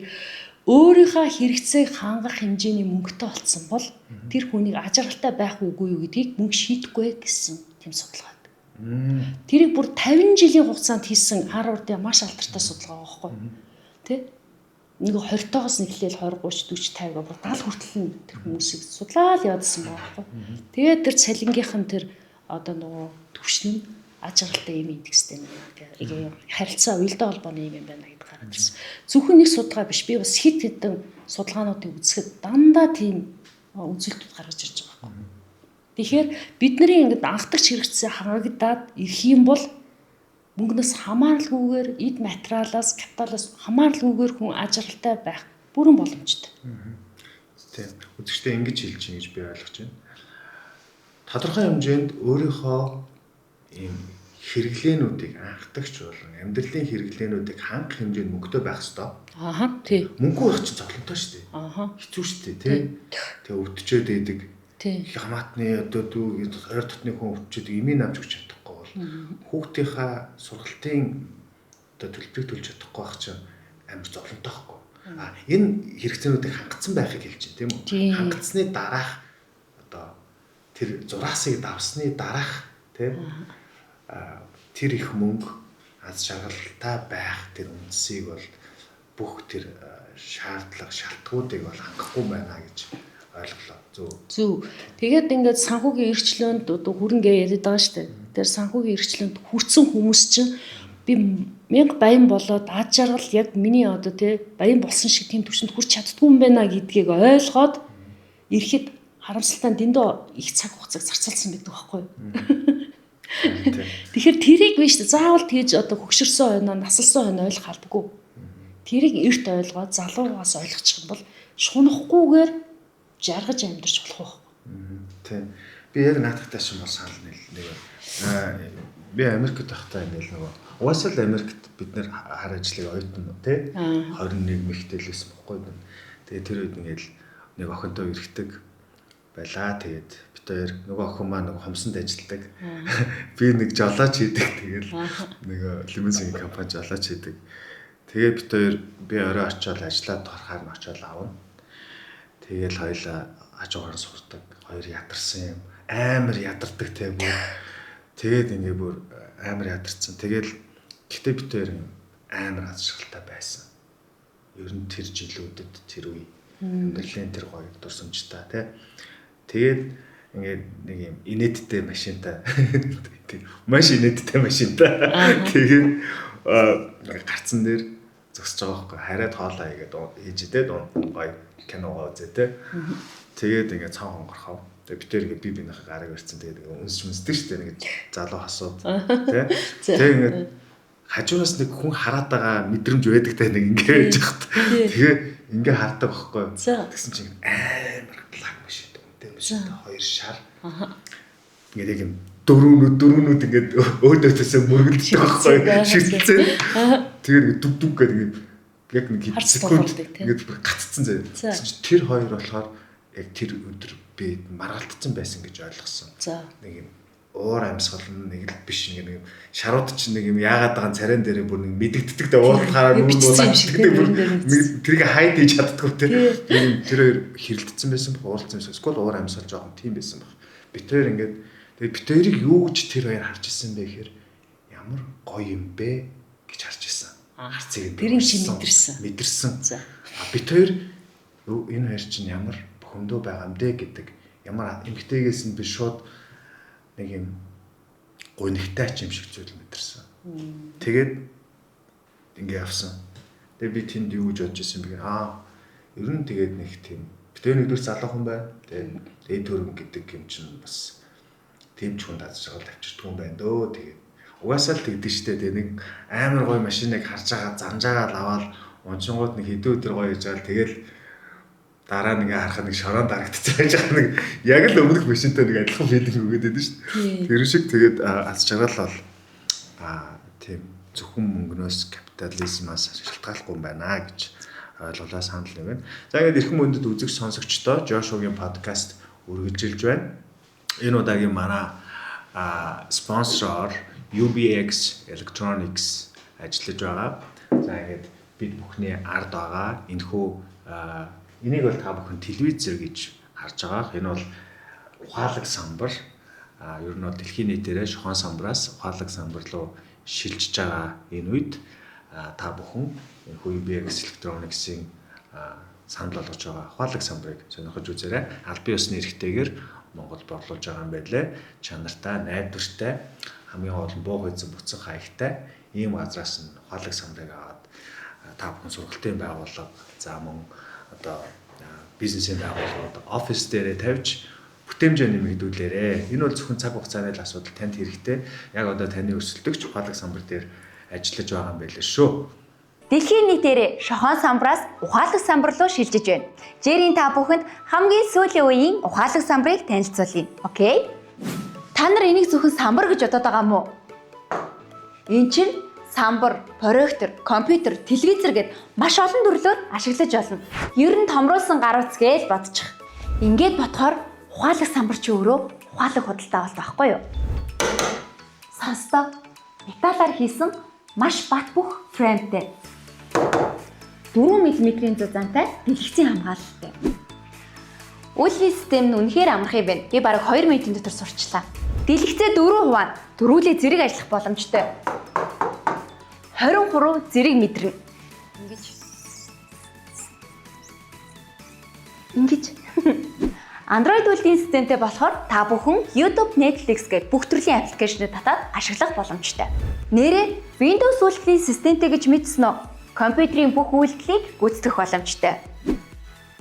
өөрийнхөө хэрэгцээг хангах хэмжээний мөнгөтэй болсон бол тэр хүнийг аж аргалтай байх үгүй юу гэдгийг мөнгө шийдэхгүй гэсэн тийм судалгаа. Тэрийг бүр 50 жилийн хугацаанд хийсэн Харвардын маш алдартай судалгаа байхгүй. Тэ? Нэг 20-тоос эхлээл 20, 30, 40, 50 бүр 70 хүртэл тэр хүмүүсийг судлаад явуулсан байгаа байхгүй. Тэгээд тэр цалингийнх нь тэр одоо нөгөө төвшин нь аж аргалтай юм идэхстэй нэг харилцаа уялдаа холбооны юм байна гэдэг гараад ирсэн. Зөвхөн нэг судалгаа биш. Би бас хит хитэн судалгаануудыг үзэхэд дандаа тийм үзүүлэлтүүд гаргаж ирж байгаа байхгүй. Тэгэхээр бидний ингээд анхдагч хэрэгцээ хангагдаад ирэх юм бол мөнгнөөс хамааралгүйгээр эд материалаас, капиталаас хамааралгүйгээр хүн аж аргалтай байх бүрэн боломжтой. Тийм. Үзэгчдээ ингэж хэлж чинь гэж би ойлгож байна. Тодорхой хэмжээнд өөрийнхөө ийм хэрэглээнүүдийг анхдагч болон амьдралын хэрэглээнүүдийг хангах хэмжээнд мөнгөтэй байх ёстой. Ааха тий. Мөнгө байх чинь зовлонтой шүү дээ. Ааха. Хэцүү шүү дээ, тий. Тэгээ өвдчөөд идэг. Тий. Хамаатны одоо дүү ойр дотны хүн өвдчөөд имийн авч өгч чадахгүй бол хүүхдийнхаа сургалтын одоо төлбөрийг төлж чадахгүй байх чинь амар зовлонтой байхгүй. Энэ хэрэгцээнүүдийг хангацсан байхыг хэлж байна, тийм үү? Хангацсны дараах одоо тэр зураасыг давсны дараах тийм тэр их мөнгө аз жаргалтай байх тэр үндсийг бол бүх тэр шаардлага шалтгауудыг бол хангахгүй байна гэж Ойлголоо. Зөв. Зөв. Тэгээд ингээд санхүүгийн эрхчлөөнд одоо хүрнгээ яриад байгаа шүү дээ. Тэр санхүүгийн эрхчлөөнд хүрсэн хүмүүс чинь би 1000 баян болоод ад жаргал яг миний одоо тий баян болсон шиг тийм төвшөнд хүрч чаддгүй юм байна гэдгийг ойлгоод ирэхэд харамсалтай дэндүү их цаг хугацааг зарцуулсан байдаг байхгүй юу? Тэгэхээр тэрийг биш заавал тэгж одоо хөгшөрсөн хойноо насалсан хойноо ойлгох албагүй. Тэрийг эрт ойлгоод залуугаас ойлгочих юм бол шунахгүйгээр жаргаж амьдарч болох байх. Тийм. Би яг наадахтай шин бол санал нэг би Америкт байхдаа ингээл нөгөө угаасаа л Америкт бид нэр хар ажлыг оюутан тий 21 мэгтэлсэн бохгүй юу. Тэгээ тэр үед ингээл нэг охинтой иргэдэг байлаа. Тэгээд бид хоёр нөгөө охин маань нөгөө хомсонд ажилладаг. Би нэг жолооч хийдэг. Тэгэл нөгөө лимузин компани жолооч хийдэг. Тэгээд бид хоёр би орой очиод ажиллаад харахаар нь очиод аавна. Тэгэл хоёлаа хажуугаар сурдаг. Хоёр ядарсан юм. Амар ядардаг те бүр. Тэгээд ингээ бүр амар ядарсан. Тэгэл гэтээ бид хоёр амар азшилтай байсан. Ер нь тэр жилүүдэд тэр үе амьдралын тэр гоё дурсамжтай те. Тэгээд ингээд нэг юм инээдтэй машинтай маш инээдтэй машинтай. Тэгээд гарцсан дээр зогсож байгаа байхгүй хараад хоолоо игээд хийж идээд гоё кино үзээ. Тэгээд ингээд цаан хонгорхоо. Тэгээд би тэр ингээд би бинийхээ гараг барьсан. Тэгээд үнсч үнсдэг шүү дээ нэг залуу хасууд тий. Тэгээд ингээд хажуугаас нэг хүн хараад байгаа мэдрэмж байдаг та нэг ингээд байж хат. Тэгээд ингээд хардаг байхгүй. Тэгсэн чинь амар лаг машин үнтэй машин хоёр шар. Ингээд яг юм дөрүүнүүд ингээд өөдөөсөө мөргөлддөг байхгүй шилжсэн. Тэгээд дүг дүг гэдэг яг нэг хэд секунд ингээд гаццсан заяа. Тэр хоёр болохоор яг тэр өдөр би маргалтцсан байсан гэж ойлгосон. Нэг юм уур амьсгал нэг л биш нэг юм шарууд чинь нэг юм яагаад байгаа царайн дээрээ бүр нэг мэдэгддэг дээ уурлахаараа тэрийг хайд хийж чаддгүй те. Тэр хоёр хэрэлдсэн байсан баг уулзсан байсан. Эсвэл уур амьсгал жоохон тийм байсан баг. Бид хоёр ингээд тэгээд бид хоёрыг юу гэж тэр хоёр харж ирсэн бэ гэхээр ямар гоё юм бэ гэж харж ирсэн. Харцыг тэр юм чи мэдэрсэн. Бид хоёр энэ хоёр чинь ямар бохомдоо байгаа юм дээ гэдэг ямар эмгтээгээс нь би шууд нэг юм гунигтай ч юм шиг зүйл мэдэрсэн. Тэгээд ингээ явсан. Тэгээд би тэнд юу гэж бодож ирсэн бэ? Ер нь тэгээд нэг тийм битээ нэгдүгээр залуу хүн байна. Тэгээд эй төрөн гэдэг юм чинь бас тийм ч хүн дадсаал авчирдаг юм байна дөө. Тэгээд угаасаа л тэгдэж штэ. Тэгээд нэг амар гоё машиныг харж байгаа занжаагаад аваад уншингууд нэг хэдэн өдөр гоё хийж байгаа. Тэгээд дараа нэг харахад нэг шорон дарагдчихж байгаа нэг яг л өмнөх машинтай нэг адилхан филинг өгöd байдаг шүү дээ. Тэр шиг тэгээд аз жаргал бол тийм зөвхөн мөнгнөөс капитализмаас шалтгааллахгүй юм байна гэж ойлголоо санал нэг байна. За ингээд эрхэм мөндөд үзэгч сонсогчдоо Жошуагийн подкаст үргэлжилж байна. Энэ удаагийн манай спонсор UBX Electronics ажиллаж байгаа. За ингээд бид бүхний ард байгаа. Энэхүү энийг бол та бүхэн телевизээр гэж харж байгаа. Энэ бол ухаалаг самбар. Ер нь бол дэлхийн нийтээрээ шохон самбараас ухаалаг самбар руу шилжиж байгаа энэ үед та бүхэн энэ UBX Electronics-ийн санал болгож байгаа ухаалаг самбарыг сонирхож үзээрэй. Албан ёсны эрхтэйгээр Монголд борлуулж байгаа юм байлээ. Чанартай, найдвартай, хамгийн гол нь буу хойцсон буцах хаягтай ийм газраас нь ухаалаг самбарыг аваад та бүхэн сургалтын байгууллага за мөн одоо бизнесийн байгууллагууд офис дээрээ тавьж бүтээмжээ нэмэгдүүлээрэ. Энэ бол зөвхөн цаг хугацааны л асуудал танд хэрэгтэй. Яг одоо таны өрсөлдөгч ухаалаг самбар дээр ажиллаж байгаа юм байлээ шүү. Дэлхийн нийтээр шохон самбараас ухаалаг самбар руу шилжиж байна. Жирийн та бүхэнд хамгийн сүүлийн үеийн ухаалаг самбарыг танилцуулъя. Окей? Та нар энийг зөвхөн самбар гэж бодоод байгаа мó? Энэ чинь самбар, проектор, компьютер, телевизэр гэд маш олон төрлөөр ашиглаж болно. Ер нь томруулсан гар утас гэж бодчих. Ингээд бодохоор ухаалаг самбар чи өөрөө ухаалаг худалдаа болт байхгүй юу? Сонсдоо металлаар хийсэн маш бат бөх фреймтэй. 4 мм-ийн зузаантай дэлгэцийн хамгаалалтай. Үйлдвэрлэлийн систем нь үнэхээр амархан юм байна. Би бараг 2 минутын дотор сурчлаа. Дэлгэцээ 4 хуваана. Дөрвөлээ зэрэг ажиллах боломжтой. 23 зэрэг мэдрэн. Ингэж. Android үйлдвэрийн системтэй болохоор та бүхэн YouTube, Netflix гээд бүх төрлийн аппликейшныг татаад ашиглах боломжтой. Нэрээ Windows үйлдвэрийн системтэй гэж мэдсэн үү? Компьютерийн бүх үйлдэлийг гүйцэтгэх боломжтой.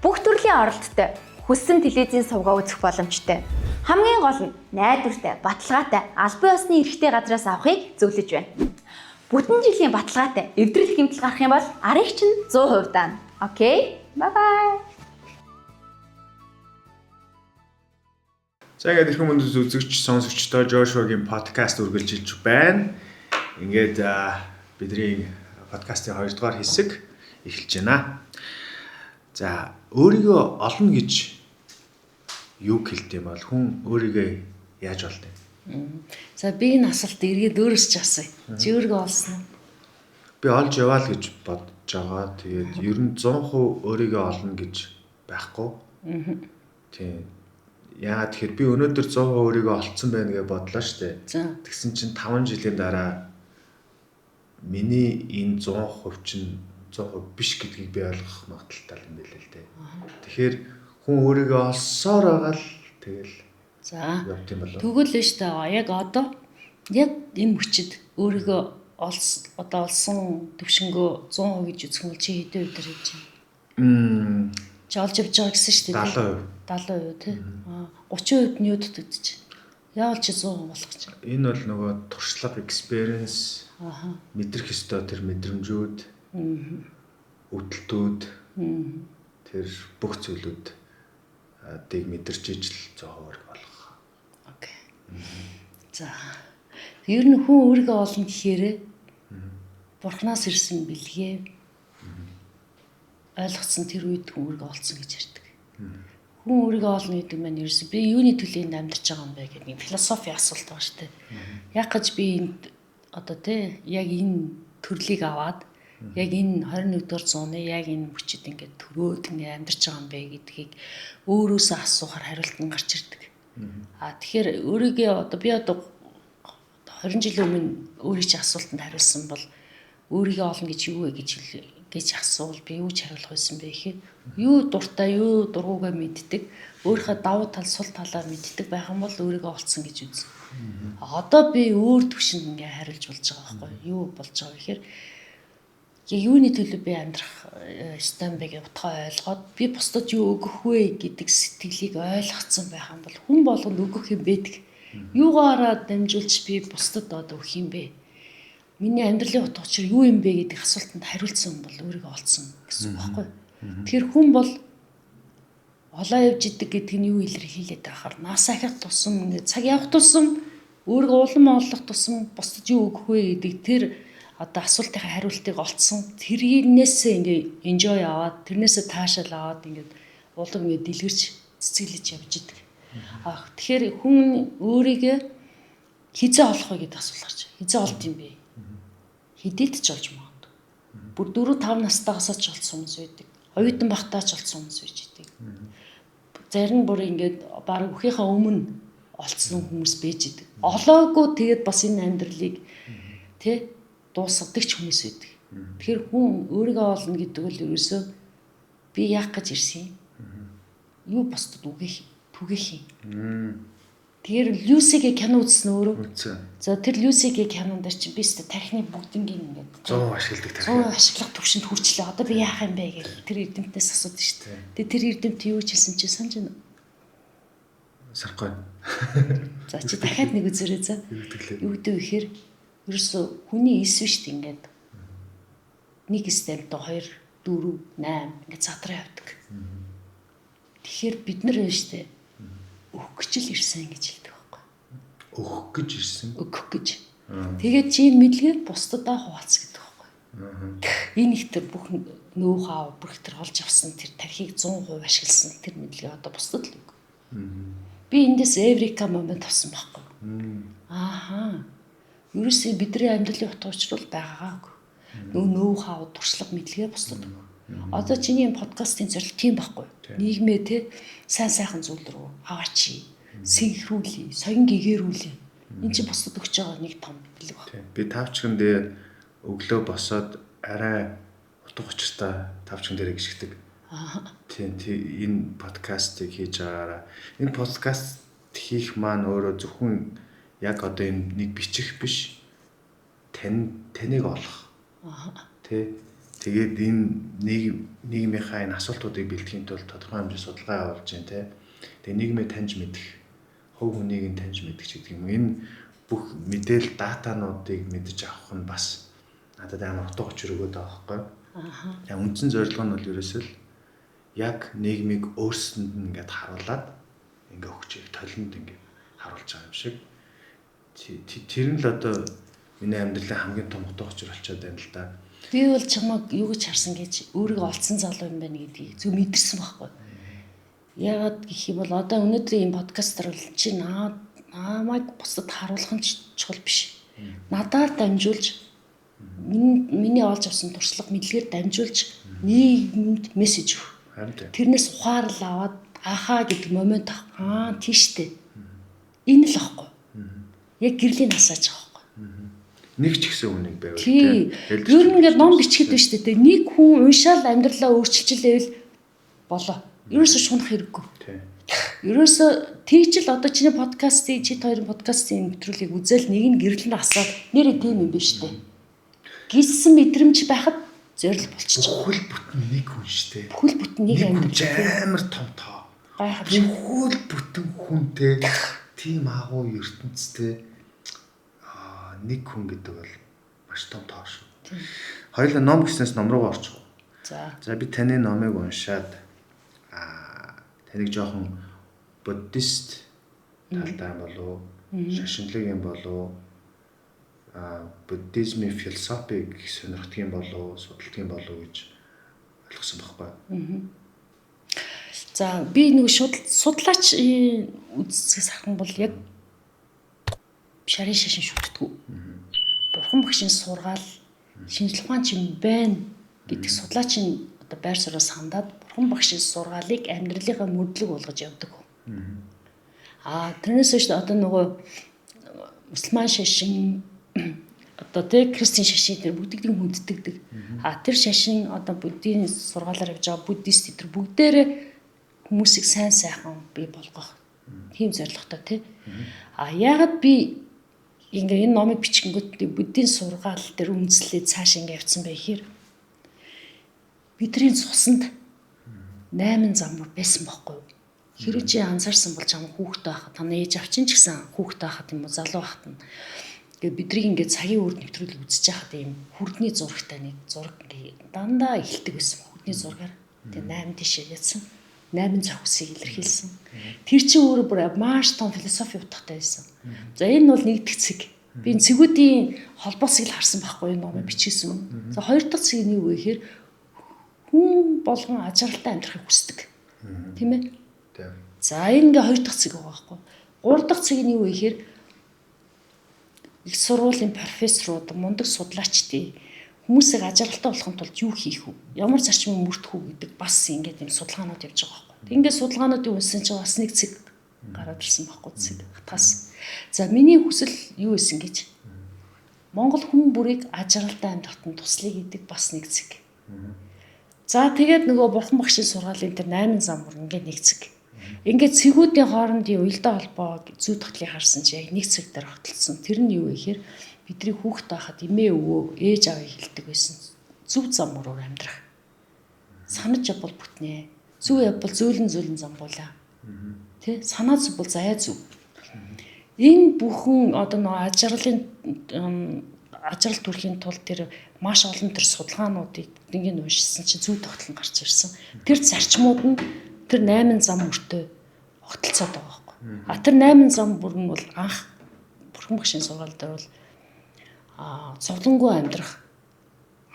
Бүх төрлийн оролттой, хүссэн телевизийн сувгаа үзэх боломжтой. Хамгийн гол нь найдвартай, баталгаатай, албан ёсны эрхтэй газраас авахыг зөвлөж байна. Бүтэн жилийн баталгаатай эвдрэл гэмтэл гарах юм бол арыг чинь 100% даана. Окей? Bye bye. За ингээд эрхэм хүнд үзэгч сонсогчдоо Жошуагийн подкаст үргэлжилж байна. Ингээд бидний подкастын 2 дугаар хэсэг эхэлж байна. За өөрийгөө олно гэж юу хэлдэг юм бол хүн өөрийгөө яаж олд юм? За би энэ асуулт эргээд өөрөөс ч асууя. Чи өөрийгөө олсон уу? Би олж яваа л гэж бодож байгаа. Тэгээд ер нь 100% өөрийгөө олно гэж байхгүй. Тийм. Яагаад тэгэхээр би өнөөдөр 100% өөрийгөө олцсон байна гэж бодлоо шүү дээ. Тэгсэн чинь 5 жилийн дараа миний энэ 100% чинь 100% биш гэдгийг би ойлгох магадaltaй юм билээ л дээ. Тэгэхээр хүн өөрийгөө олсоор байгаа л тэгэл явт юм болов. Тэгвэл л шүү дээ. Яг одоо яг энэ хүчит өөрийгөө олсон төвшнгөө 100% гэж үзэх юм чи хэдэн өдөр хийж байна? Чи олж явж байгаа гэсэн шүү дээ. 70% тий. 30% нь юу дутагдчих. Яавал чи 100% болох гэж. Энэ бол нөгөө туршлага, experience, мэдрэх ёстой тэр мэдрэмжүүд, үүдэлтүүд, тэр бүх зүйлүүд дэг мэдэрч ижил 100% болох. Окей. За. Ер нь хүн өөрийгөө олно гэхээр Бурханаас ирсэн бэлгээ ойлгоцсон тэр үед хүн өөрийгөө олсон гэж ярьдаг. Хүн өөрийгөө олно гэдэг маань ерөөсөө би юуны төлөнд амьдарч байгаа юм бэ гэдэг нэг философи асуулт байгаа шүү дээ. Яг гэж би энд одоо тий яг энэ төрлийг аваад яг энэ 21-р зууны яг энэ хүчит ингээд төрөөд ингээд амьдарч байгаа юм бэ гэдгийг өөрөөсөө асуухаар хариулт нь гарч ирдэг. Тэгэхээр өөрийгөө одоо би одоо 20 жилийн өмнө өөрийн чинь асуултанд хариулсан бол өөрийгөө олно гэж юу вэ гэж асуувал би юу ч хариулах байсан бэ гэхээр юу дуртай юу дургуугаа мэддэг өөрийнхөө давуу тал сул талаа мэддэг байх юм бол өөрийгөө олцсон гэж үзнэ. Одоо би өөр төвшөнд ингээ хариулж болж байгаа байхгүй юу болж байгаа гэхээр юуны төлөө би амьдрах ёстой юм бэ гэж утгаа ойлгоод би бусдад юу өгөх вэ гэдэг сэтгэлийг ойлгоцсон байх юм бол хүн болгонд өгөх юм байдаг. Юугаараа дамжуулж би бусдад одоо өгөх юм бэ? Миний амьдралын утга учир юу юм бэ гэдэг асуултанд хариулсан бол өөрийгөө олцсон гэсэн үг байхгүй. Тэгэхээр хүн бол олоо явж идэг гэдэг нь юу илэрхийлээд байхаар наасаа ахих тусам ингээд цаг явах тусам өөрийгөө улам олох тусам бусдад юу өгөх вэ гэдэг тэр одоо асуултын хариултыг олцсон. Тэрнээсээ ингээд enjoy аваад тэрнээсээ таашаал аваад ингээд улам ингээд дэлгэрч цэцгэлж явж идэг. Тэгэхээр хүн өөрийгөө хизээ олох вэ гэдэг асуулт гарч. Хизээ олд юм бэ? Хэдийд ч олж магадгүй. Бүр 4-5 настайгаас ч олсон хүмүүс байдаг. Оюутан багтаа ч олсон хүмүүс байж идэг. Зарим нь бүр ингээд баг өөхийнхээ өмнө олцсон хүмүүс байж идэг. Олоогүй тэгээд бас энэ амьдралыг тий дуусгадаг ч хүмүүс байдаг. Тэгэхээр хүн өөрийгөө олно гэдэг бол ерөөсөө би яах гэж ирсэн юм? Юу босдод түгэх юм. Тэгэхээр Люсигийн кино үзсэн өөрөө. За тэр Люсигийн кинонд чинь би өстө тархины бүгднийг ингээд 100 ашигладаг тархи. 100 ашиглах төвшөнд хүрчлээ. Одоо би яах юм бэ гэж тэр эрдэмтнээс асуудаг шүү дээ. Тэгээ тэр эрдэмт юу ч хэлсэн чи санаж байна. Сарахгүй. За чи дахиад нэг үзээрэй за. Юу гэдэг вэ гэхээр ерөөсө хүний эс биш ингээд нэг стемт 2 4 8 ингээд задраа явдаг. Тэгэхээр бид нар байна шүү дээ. Өгөх гэж л ирсэн гэж хэлдэг байхгүй. Өгөх гэж ирсэн. Өгөх гэж. Тэгээд чи энэ мэдлэгээр бусдадаа хуваалц гэдэг байхгүй. Энэ их тэр бүх нөө хаа бүх тэр олж авсан тэр тархийг 100% ашигласан тэр мэдлэгээ одоо бусдад л өг. Би эндээс эврика момент авсан байхгүй. Ерөөсөө бидний амьдралын утга учир бол байгаагүй. Нөө хаа туршлага мэдлэгээ бусдад өг. Одоо чиний энэ подкастын зорилго тийм байхгүй. Нийгмээ те сайн сайхан зүйл рүү аваач. Синхруулъя, соён гэгэрүүлъя. Энд чинь бусдад өгч байгаа нэг том бэлэг байна. Би тавчган дээр өглөө босоод арай утга учиртай тавчган дээр гიშгдэг. Тийм энэ подкастыг хийж байгаараа энэ подкаст хийх маань өөрөө зөвхөн яг одоо энэ нэг бичих биш таныг олох. Тэгээд энэ нийгмийнхаа энэ асуултуудыг бэлтгэхийн тулд тодорхой хэмжээ судалгаа явуулж байна те. Тэгээд нийгмээ таньж мэдэх, хувь хүнийг нь таньж мэдэх гэдэг юм. Энэ бүх мэдээлэл датануудыг мэдж авах нь бас надад амар утга учир өгöd байгаа байхгүй. Яг үндсэн зорилго нь бол ерөөсөө л яг нийгмийг өөрсөнд нь ингээд харуулад ингээ өгчийг толинд ингээ харуулж байгаа юм шиг. Тэр нь л одоо миний амьдралын хамгийн том утга учир болчиход байна л да. Би бол чамайг юу гэж харсан гэж өөрийгөө олцсон залуу юм байна гэдгийг зөв мэдэрсэн байхгүй. Яагаад гэх юм бол одоо өнөөдрийн энэ подкастаар бол чи намайг бусдад харуулах нь чухал биш. Надаар дамжуулж миний олж авсан туршлага мэдлэгээр дамжуулж нийгэмд мессеж өгөх. Тэрнээс ухаарл аваад ахаа гэдэг момент тийштэй. Энэ л ахгүй. Яг гэрлийн насаач байгаа. Нэг ч ихсэн хүнийг байвал тийм. Ер нь ингээд ном бичгээд байна шүү дээ. Нэг хүн уншаал амьдралаа өөрчилчихлээвэл болоо. Ерөөсө шунах хэрэггүй. Тийм. Ерөөсө тэгж л одоо чиний подкастыг чи хоёрын подкастын нэвтрүүлгийг үзэл нэг нь гэрлэн асаад нэрээ тийм юм биш үү? Гисэн мэдрэмж байхад зорил болчих. Бүхэл бүтэн нэг хүн шүү дээ. Бүхэл бүтэн нэг амьдрал амар том тоо. Гайхав. Бүхэл бүтэн хүнтэй тийм агуу ертөнцтэй нэг хүн гэдэг бол маш том тоо шүү. Хоёулаа ном гэснээс ном руу орчих. За би таны номыг уншаад таныг жоохон буддист талдаа болов шашинлаг юм болов буддизмын философиг сонирхдаг юм болов судалдаг юм болов гэж ойлгосон байхгүй. За би нэг судлаач үзэсгээс харах бол яг шарын шашин шүтдэггүй. Бурхан багшийн сургаал шинжлэх ухаан юм байна гэдэг судлаачийн одоо байр суурьаа сандаад бурхан багшийн сургаалыг амьдралынхаа мөрдлөг болгож явдаг. Тэрнээс биш одоо нөгөө мусульман шашин одоо тэг христийн шашин тэр бүгдийг хүнддэгдэг. Тэр шашин одоо буддийн сургаалаар явж байгаа буддист тэр бүгдээрээ хүмүүсийг сайн сайхан бий болгох тийм зорилготой тий. Яагаад би ингээ энэ номыг бичгэнгүүт буддийн сургаал дээр үндэслээд цааш ингээ явцсан байх хэрэг бидний цуснд 8 замбар байсан байхгүй юу? Хэрэг чи анзаарсан бол чам хүүхдтэй байхад таны ээж авчин ч гэсэн хүүхдтэй байхад юм уу залуу байхад нь ингээ бидний ингээ цагийн үр нэвтрүүлэг үзэж байхад ийм хүрдний зурагтай нэг зураг ингээ дандаа ихэлдэг байсан. Хүрдний зургаар тэгээ 8 тишээ яцсан 8 зохисыг илэрхийлсэн. Тэр чинь өөрөө бүр маш том философи утгатай байсан. За энэ бол нэгдэх цэг. Би энэ цэгүүдийн холбоосыг л харсан байхгүй юу номыг бичсэн. За хоёр дахь цэг нь юу вэ гэхээр хүн болгон ажралтай амьдрахыг хүсдэг. Тийм ээ? За энэ ингээ хоёр дахь цэг байгаа байхгүй. Гурав дахь цэг нь юу вэ гэхээр их сургуулийн профессорууд, мундаг судлаачдын хүмүүсийг ажралтай болохын тулд юу хийх вэ? Ямар зарчмыг мөрдөх үү гэдэг бас ингээд юм судалгаанууд явж байгаа байхгүй. Ингээд судалгаануудыг уншсан чинь бас нэг цэг гараад ирсэн байхгүй цэг хатаас. За миний хүсэл юу байсан гэж? Монгол хүн бүрийг ажралтай амьдрахад нь туслая гэдэг бас нэг цэг. За тэгээд нөгөө бурхан багшийн сургаалын тэр 8 зам бүр ингээд нэг цэг. Ингээд цэгүүдийн хоорондын уялдаа холбоо зүй тогтлыг харсан чи яг нэг цэг дээр хотолцсон. Тэр нь юу вэ гэхээр бидний хүүхдтэй байхад эмээ өвөө ээж аавыг хэлдэг байсан. Зөв замруур амьдрах. Санаж явбал бүтнэ. Зөв явбал зөөлөн замбуулаа. Тэ? Санаа зүв бол заяа зүв. Энэ бүхэн одоо нөгөө ажрал төрхийн тулд тэр маш олон тэр судалгаануудыг нэг нь уншсан чи зөв тогтлон гарч ирсэн. Тэр зарчмууд нь тэр 8 зам өртөө огтлцоод байгаа байхгүй. Тэр 8 зам бүр нь бол анх бурхан багшийн сургаал дээр бол зовлонгүй амьдрах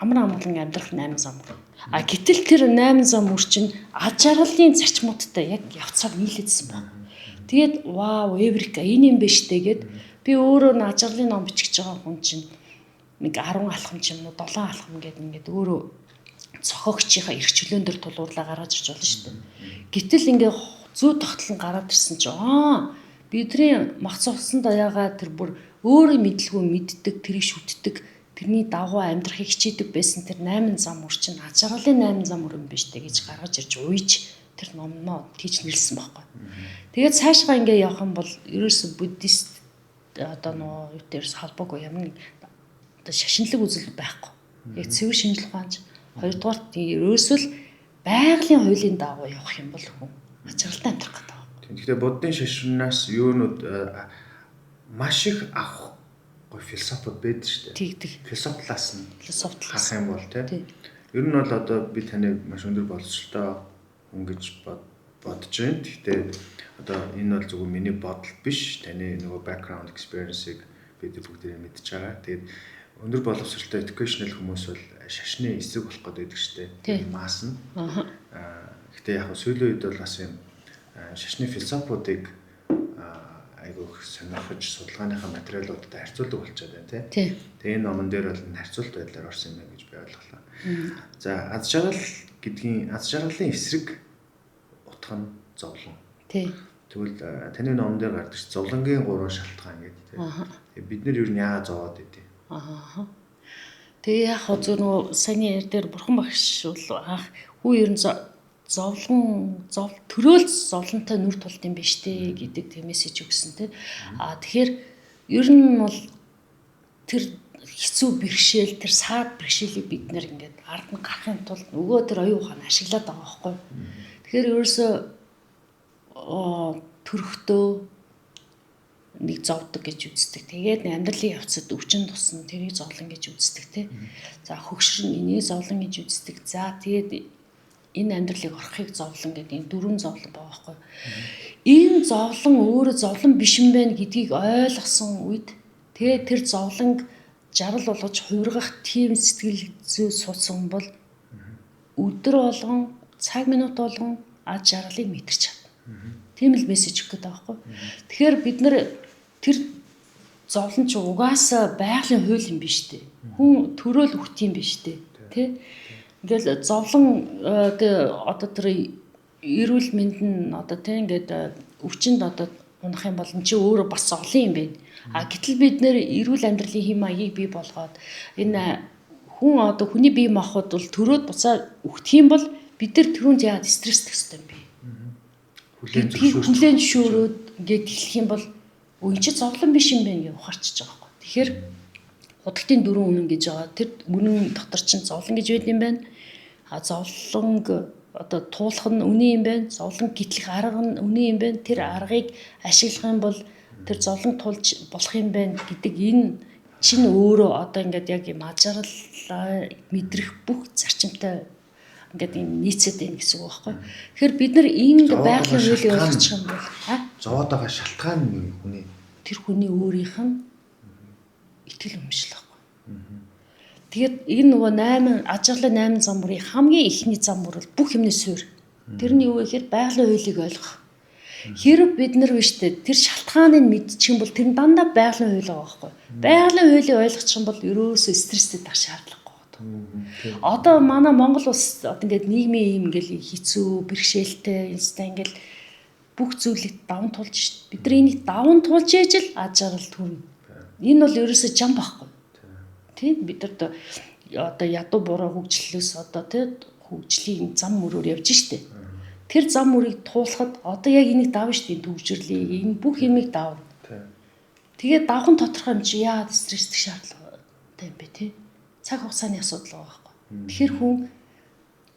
амар амгалан амьдрах 8 зам. Гэтэл тэр 8 зам үр чинь ажралын зарчмуудтай яг явцаар нийлээдсэн байна. Тэгээд вау эврика энэ юм биш тэгээд би өөрөө ажралын ном бичих гэж байгаа хүн чинь нэг 10 алхам ч юм уу 7 алхам гэдэг ингээд өөрөө цохогчийнхаа эрх чөлөөн дээр тулгуурлаа гаргаж ирж болно шүү дээ. Гэтэл ингээ зүү тогтлон гараад ирсэн чинь бидний мах цугсан даягаа тэр бүр өөрийн мэдлгүй мэддэг тэрийг шүтдэг тэрний дагуу амьдрахыг хичээдэг байсан тэр 8 зам үр чинь аж аргалын 8 зам үр юм биш үү гэж гаргаж ирж уйж тэр номноо тийж нэлсэн байхгүй. Тэгээд цаашгаа ингээ явах юм бол ерөөсө буддист одоо юу дээрс холбоогүй ямар нэг одоо шашинлаг үзэл байхгүй. Яг цэвэр шинжлэх ухаанч хоёрдугаар ерөөсөө л байгалийн хуулийн дагуу явах юм бол хүн аж аргалтай амьдрах гэдэг байна. Тэгэхээр буддын шашинаас юунууд маш их авах гоё философиуд байдаг шүү дээ. Тэгдэг. Философитлаас нь Философитлаас харах юм бол тий. Ер нь бол одоо би таныг маш өндөр боловсролтой хүн гэж бодож байна. Гэхдээ одоо энэ бол зөвхөн миний бодол биш. Таны нөгөө background experience-ыг бид бүгдээ мэдж байгаа. Тэгээд өндөр боловсролтой educational хүмүүс бол шашны эсрэг болох гэдэг шүү дээ. Маас нь. Гэхдээ яг сүүлийн үед бол бас юм шашны философиудыг айгүйх сонирхож судалгааныхаа материалуудтай харьцуулдаг болчиход байна тий. Тэгээ энэ номон дээр бол харьцуулт байдлаар орсон юм байна гэж би ойлголоо. За аз жаргалын эсрэг утга нь зовлон. Тий. Тэгвэл таны номон дээр гардаг зовлонгийн 3 шалтгаан гэдэг тий. Тэгээ бид нэр юу яагаад зовоод идэв? Тэгээ яг зөв нөгөө саяны дээр бурхан багш бол хүү ер нь төрөөл зовлонтой нүр тулд юм биш үү гэдэг тийм мессеж өгсөн тий. Тэгэхээр ер нь бол тэр хэцүү бэрхшээл тэр саад бэрхшээлийг бид нэр ингээд ард нь гарахын тулд нөгөө тэр оюун ухаан ашиглаад байгаа байхгүй. Тэгэхээр ерөөсөө төрөхдөө нэг зовдөг гэж үздэг. Тэгээд амьдралын явцад өвчин тусна тэрийг зовлон гэж үздэг тий. За хөгшрөн энийг зовлон гэж үздэг. За тэгээд энэ амьдралыг орохыг зовлон гэдэг энэ 4 зовлон байгаа байхгүй. Энэ зовлон өөрөө зовлон биш юм байна гэдгийг ойлгосон үед тэгээд тэр зовлонг жаргал болгож хувиргах тийм сэтгэл зүй суудсан бол өдөр болгон цаг минут болгон аж жаргалыг мэдэрч чадна. Тийм л мессеж өгөх гэдэг байхгүй. Тэгэхээр бид нар тэр зовлон ч угаасаа байгалийн хууль юм биш үү? Хүн төрөөл өгт юм биш үү? Тэ? Ингээл зовлон одоо тэр эрүүл мэнд нь одоо тийм ингээд өвчнөд одоо унах юм бол эн чинь өөрөө бас зовлон юм байна. Гэтэл бид нэр эрүүл амьдралын хэм маягийг бий болгоод энэ хүн одоо хүний бие махбод бол төрөөд буцаа өгөх юм бол бид нар түрүүнд яагаад стресстэх ёстой юм бэ? Хүлээн зөвшөөрөөд ингээд эхлэх юм бол өө чи зовлон биш юм байна гэж ухаарчиж байгаа байхгүй. Тэгэхээр худалдын 4 үнэн гэж байгаа. Тэр үнэн дотор чинь зовлон гэж байд юм байна. Зовлон одоо туулах нь үнэн юм байна. Зовлон гитлэх арга нь үнэн юм байна. Тэр аргыг ашиглах юм бол тэр зовлон тулж болох юм байна гэдэг энэ чинь өөрөө одоо ингээд яг юм ажиглал мэдрэх бүх зарчимтай ингээд юм нийцээд байна гэсэн үг байхгүй. Тэгэхээр бид нар энэ байгалийн хуулийг ойлгочих юм бол зовоод байгаа шалтгаан нь хүний тэр хүний өөрийнх нь итгэл үнэмшил байхгүй. Тэгээд энэ нөгөө 8 ажиглалын 8 зам бүрийн хамгийн ихний зам бүр бол бүх юмны суурь. Тэр нь юу вэ гэхээр байгалийн хуулийг ойлгох. Хэрэг бид нар биш үү тэр шалтгааныг мэдчих юм бол тэр нь дандаа байгалийн хууль байгаа байхгүй. Байгалийн хуулийг ойлгочих юм бол ерөөсөө стресстэй тах шаардлагагүй байна. Одоо манай Монгол улс одоо ингээд нийгмийн юм ингээл хэцүү бэрхшээлтэй инста ингээл бүх зүйлийг даван туулж шít. Бид нар энийг даван туулж ээж л аж аргал төрнө. Энэ бол ерөөсөө жам байхгүй. Тийм бид нар одоо ядуу буруу хөгжлөөс одоо тийм хөгжлийн зам мөрөөр явж шít. Тэр зам мөрийг туулахад одоо яг энийг давна шít төвжирлийг энэ бүх юмыг давна. Тэгээд давхан тодорхой юм чи яагаад стресстэй шаардлагатай юм бэ тий? Цаг хугацааны асуудал байгаа байхгүй. Тэгэхээр хүн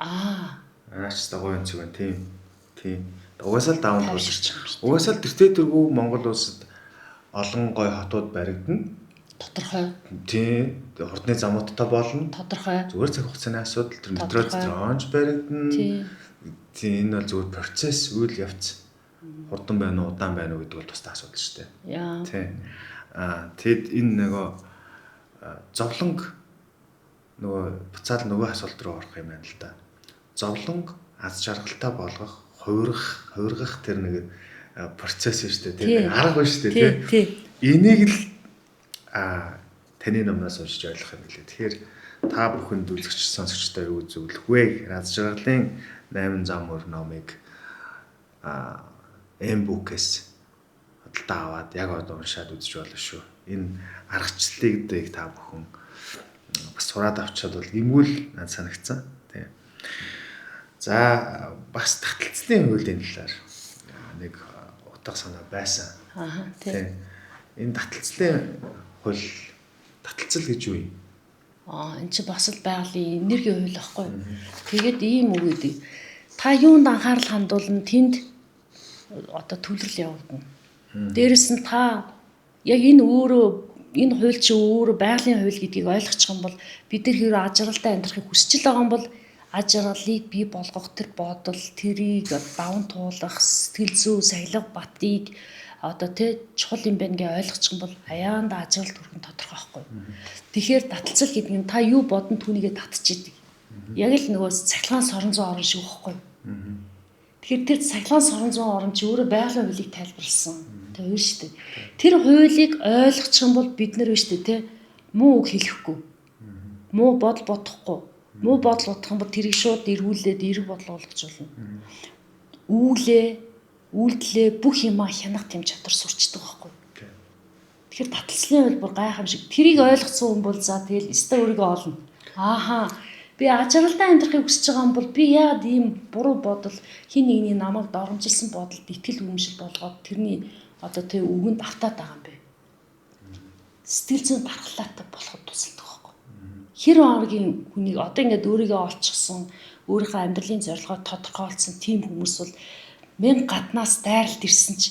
аач дагуу юм зүгэн тийм. Угаасаа л даван туулж. Угаасаа л тэртээ Монгол улсад олон гой хотууд баригдана. Тодорхой. Тийм. Хурдны замуудтай болно. Тодорхой. Зүгээр цаг хугацааны асуудал тэр метро тронж баригдана. Тийм энэ бол зүгээр процесс үйл явц. Хурдан байна уу, удаан байна уу гэдэг бол тусдаа асуудал шүү дээ. Яа. Тийм. Тэгэд энэ нөгөө зовлонг нөгөө буцаад нөгөө асуулт руу орох юм байна л да. Зовлонг аз жаргалтай болгох, хувиргах тэр нэг процесс шүү дээ. Тийм. Арга байна шүү дээ. Тийм. Энийг л таны номноос уншиж ойлгох юм билээ. Тэгэхээр та бүхэнд үзэгч сонсогчдоо юу зөвлөх вэ? Аз жаргалын 8 зам мөр номыг M-book-с худалдаа аваад яг одоо уншаад үзэж болно шүү. Энэ аргачлалыг та бүхэн бас сураад авчаад бол гэмгүүл надад санагдсан. Тий. За бас таталцлын хуулийн талаар нэг утга санаа байсан. Аа тий. Энэ таталцлын хууль таталцал гэж юу юм? Энэ чи бас л байгалийн энергийн хууль байхгүй юу? Тэгээд ийм үг гэдэг. Та юунд анхаарал хандуулна тэнд одоо төвлөрөл явагдана. Дээрэс нь та яг энэ хууль чи өөрөө байгалийн хууль гэдгийг ойлгочих юм бол бид нар хэрэг аж аргалтай амьдрахыг хүсэж л байгаа юм бол аж аргалыг бий болгох тэр бодол, тэрийг даван туулах, сэтгэл зүй, сахилга батыг одоо тий чухал юм байна гэж ойлгочих юм бол аяанда аж аргал төрх нь тодорхой байхгүй. Тэгэхээр таталцал гэдэг нь та юу бодон түүнийгээ татчихийдэг. Яг л нөгөө цахилгаан сорон зүүн орон шиг байхгүй. Тэгэхээр тэр цахилгаан сорон зүүн орон чи өөрөө байгалийн хуулийг тайлбарлсан. Тэ хоёр шүү дээ. Тэр хуулийг ойлгочих юм бол бид нар биш үү те муу үг хэлэхгүй. Муу бодол бодохгүй. Муу бодол бодох юм бол тэрийг шууд эргүүлээд эрг бодол болгож болно. Үйлдэлээ бүх юмаа хянах тэм чадвар сурчдаг байхгүй. Тэгэхээр таталцлын хууль бүр гайхамшиг. Тэрийг ойлгосон хүн бол за тэгэл өстө өөрийгөө олно. Ааха. Би аж аргалтай амьдрахыг хүсэж байгаа юм бол би яагаад ийм буруу бодол хин нэгний намайг дормжилсан бодолд итгэл үнэмшил болгоод тэрний одоо тэг үгэнд автаад байгаа юм бэ. Сэтгэл зүйн дархлаатай болоход тусалдаг байхгүй. Хэр хоногийн хүнийг одоо ингээд өөрийгөө олчихсон, өөрийнхөө амьдралын зорилгоо тодорхойлсон тийм хүмүүс бол мянга гаднаас дайралт ирсэн ч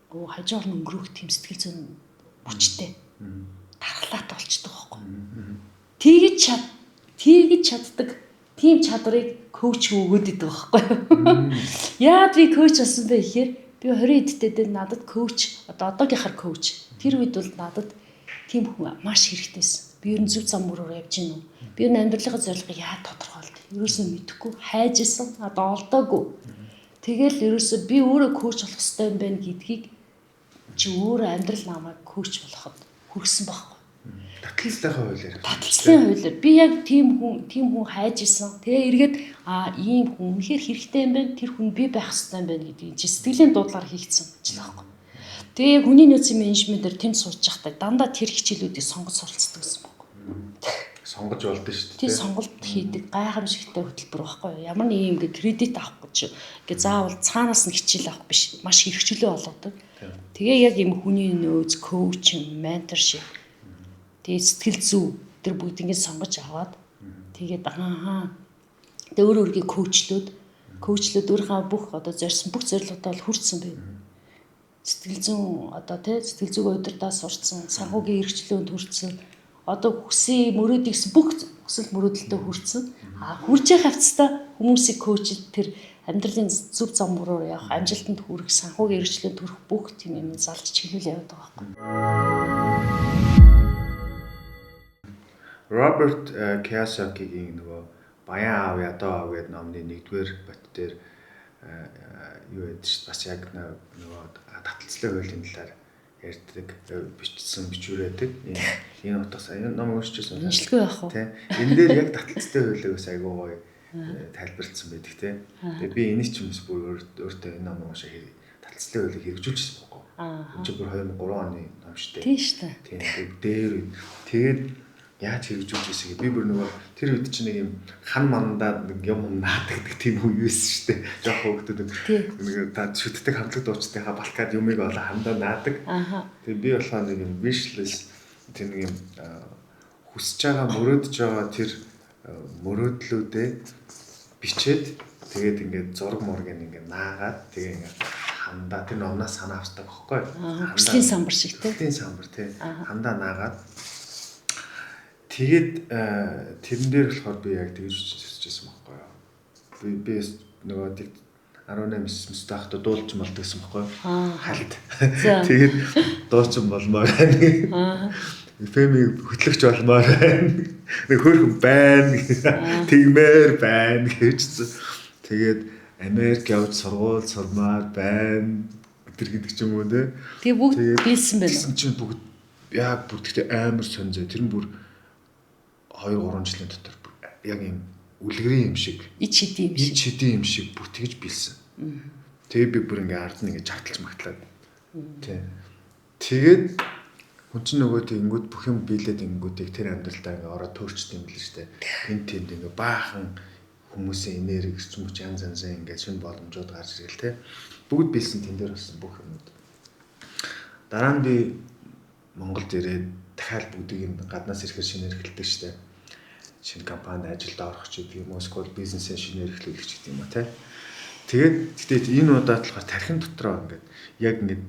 хажуугаар нь өнгөрөх тийм сэтгэл зүйн хүчтэй дархлаатай болчдөг байхгүй. Тэгж чаддаг тийм чадварыг коуч өгөөд идэг байхгүй юу? Яагаад би коуч болсон бэ гэхээр би 20 эдтэй дээр надад коуч одоогийнхаар коуч тэр үед бол надад тийм хүн маш хэрэгтэйсэн. Би ер нь зөв зам мөрөөр явж гин үү? Би ер нь амьдралынхаа зорилгыг яа тодорхойлд. Ерөөсөө мэдэхгүй хайжсэн одоо олдоогүй. Тэгэл ерөөсөө би өөрөө коуч болох хэрэгтэй юм байна гэдгийг чи өөрөө амьдрал намайг коуч болоход хүрсэн байхгүй. Таталцлын хуулиар би яг тийм хүн хайж исэн. Тэгээ эргээд ийм хүн үнэхээр хэрэгтэй юм байна. Тэр хүн би байх хэрэгтэй юм байна гэдгийг чи сэтгэлийн дуудлаар хийгдсэн гэж байна. Тэгээ яг хүний нөөцийн менежментээр тэнд сууж байхдаа дандаа тэр хичээлүүдийг сонгож суралцдаг гэсэн байна. Сонгож болдсон шүү дээ. Тийм сонголт хийдэг гайхамшигтай хөтөлбөр байхгүй юу? Ямар нэг юм гэ кредит авах гэж заавал цаанаас нь хичээл авах биш. Маш хэрэгчлээ болгодог. Тэгээ яг юм хүний нөөц, коуч, менторшип тэгээ сэтгэл зүй тэр бүгдийг сонгож аваад тэгээд тэгээ өөрийгөө коучлоод өөрийнхөө бүх одоо зорьсон бүх зорилгодоо хүрсэн байна. Сэтгэл зүйн одоо тий сэтгэл зүйн удирдаа сурцсан, санхүүгийн эрхчлөөнд хүрсэн, одоо хүсээ мөрөөдөгс бүх хүсэл мөрөөдөлтөд хүрсэн. Хүрж явах хавцтай хүмүүсийг коучд тэр амьдралын зөв зам руу явах, амжилтанд хүрэх, санхүүгийн эрхчлөөнд хүрэх бүх тийм юм залж чиглүүл яваад байгаа байхгүй. Роберт Кийосакигийн нөгөө Баян аав ядуу аав гэдэг номны 1-р бот дээр юу гэдэг чинь бас яг нөгөө таталцлын хуулийн талаар ярьдаг, бичсэн бичвэрээдэг. Энэ утгаас энэ ном уншижсэн юм. Шинжилгээ явах уу? Тэ. Энэ дээр яг таталцлын хуулийг бас айгүй гоё тайлбарлсан байдаг те. Тэгээ би энийг ч юмс бүр өөртөө энэ ном уншаа таталцлын хуулийг хэрэгжүүлчихсэн байхгүй. Энэ ч бүр 2003 оны ном шүү дээ. Тийм шүү дээ. Тийм дээр тэгээд яаж хэрэгжүүлж ийсэ би бүр нөгөө тэр үед чинь нэг юм хан мандаа нэг юм нааддаг тийм хүн юусэн шүү дээ. Жохо хөвгдөд нэг та шүтдэг хамтлаг дуучдынхаа балкад юмыг олоо хандаа наадаг. Тэгээ би болохоор нэг юм wishlist тийм нэг юм хүсэж байгаа мөрөөдөж байгаа тэр мөрөөдлүүдээ бичээд тэгээд ингээд зураг мургийн ингээд наагаад тэгээ ингээд хандаа тэр номнаас санаа авдаг байхгүй. Хүслийн самбар шиг тий. Хүслийн самбар тий. Хандаа наагаад тэгээд тэрэн дээр болохоор би яг тэгж хүсчихсэн байхгүй юу. Би нөгөө 18 тахта дуулж малдаг гэсэн байхгүй юу. Халт. Тэгээд дуучин болмоор байна. Фэмиг хөтлөгч болмоор байна. Нэг хөрхөн байна. Тэгмээр байна гэжсэн. Тэгээд Америк явж сургууль сурмаар байна. гэдэг ч юм уу те. Тэгээ бүгд биелсэн байна. Тэгсэн чинь бүгд яг бүгдтэй амар сонзоо. Тэр нь бүр 2-3 жилийн дотор яг юм үлгэрийн юм шиг ич хэдийн юм шиг бүр тэгж билсэн. Тэгээ би бүр ингээ ард нь ингээ жагталж магтлаад. Тий. Тэгээд Хүн чинь нөгөө тэгэнгүүт бүх юм биелээд ингэнгүүтийг тэр амьдралдаа ингээ ороод төрчд юм л шүү дээ. Энд тэнд ингээ баахан хүмүүсийн энерги ч юм уу янз янзын ингээ шин боломжууд гарч ирэл те. Бүгд биелсэн тэн дээр болсон бүх юмуд. Дараа нь би Монголд ирээд дахиад бүгдийг юм гаднаас ирэхээр шинээр эхэлдэг шүү дээ. Шинэ компанид ажилд орох ч гэдэг юм уу, эсвэл бизнесээ шинээр эхлүүлэх ч гэдэг юм а те. Тэгээд энэ удаад болохоор тархин дотроо ингээд яг ингээд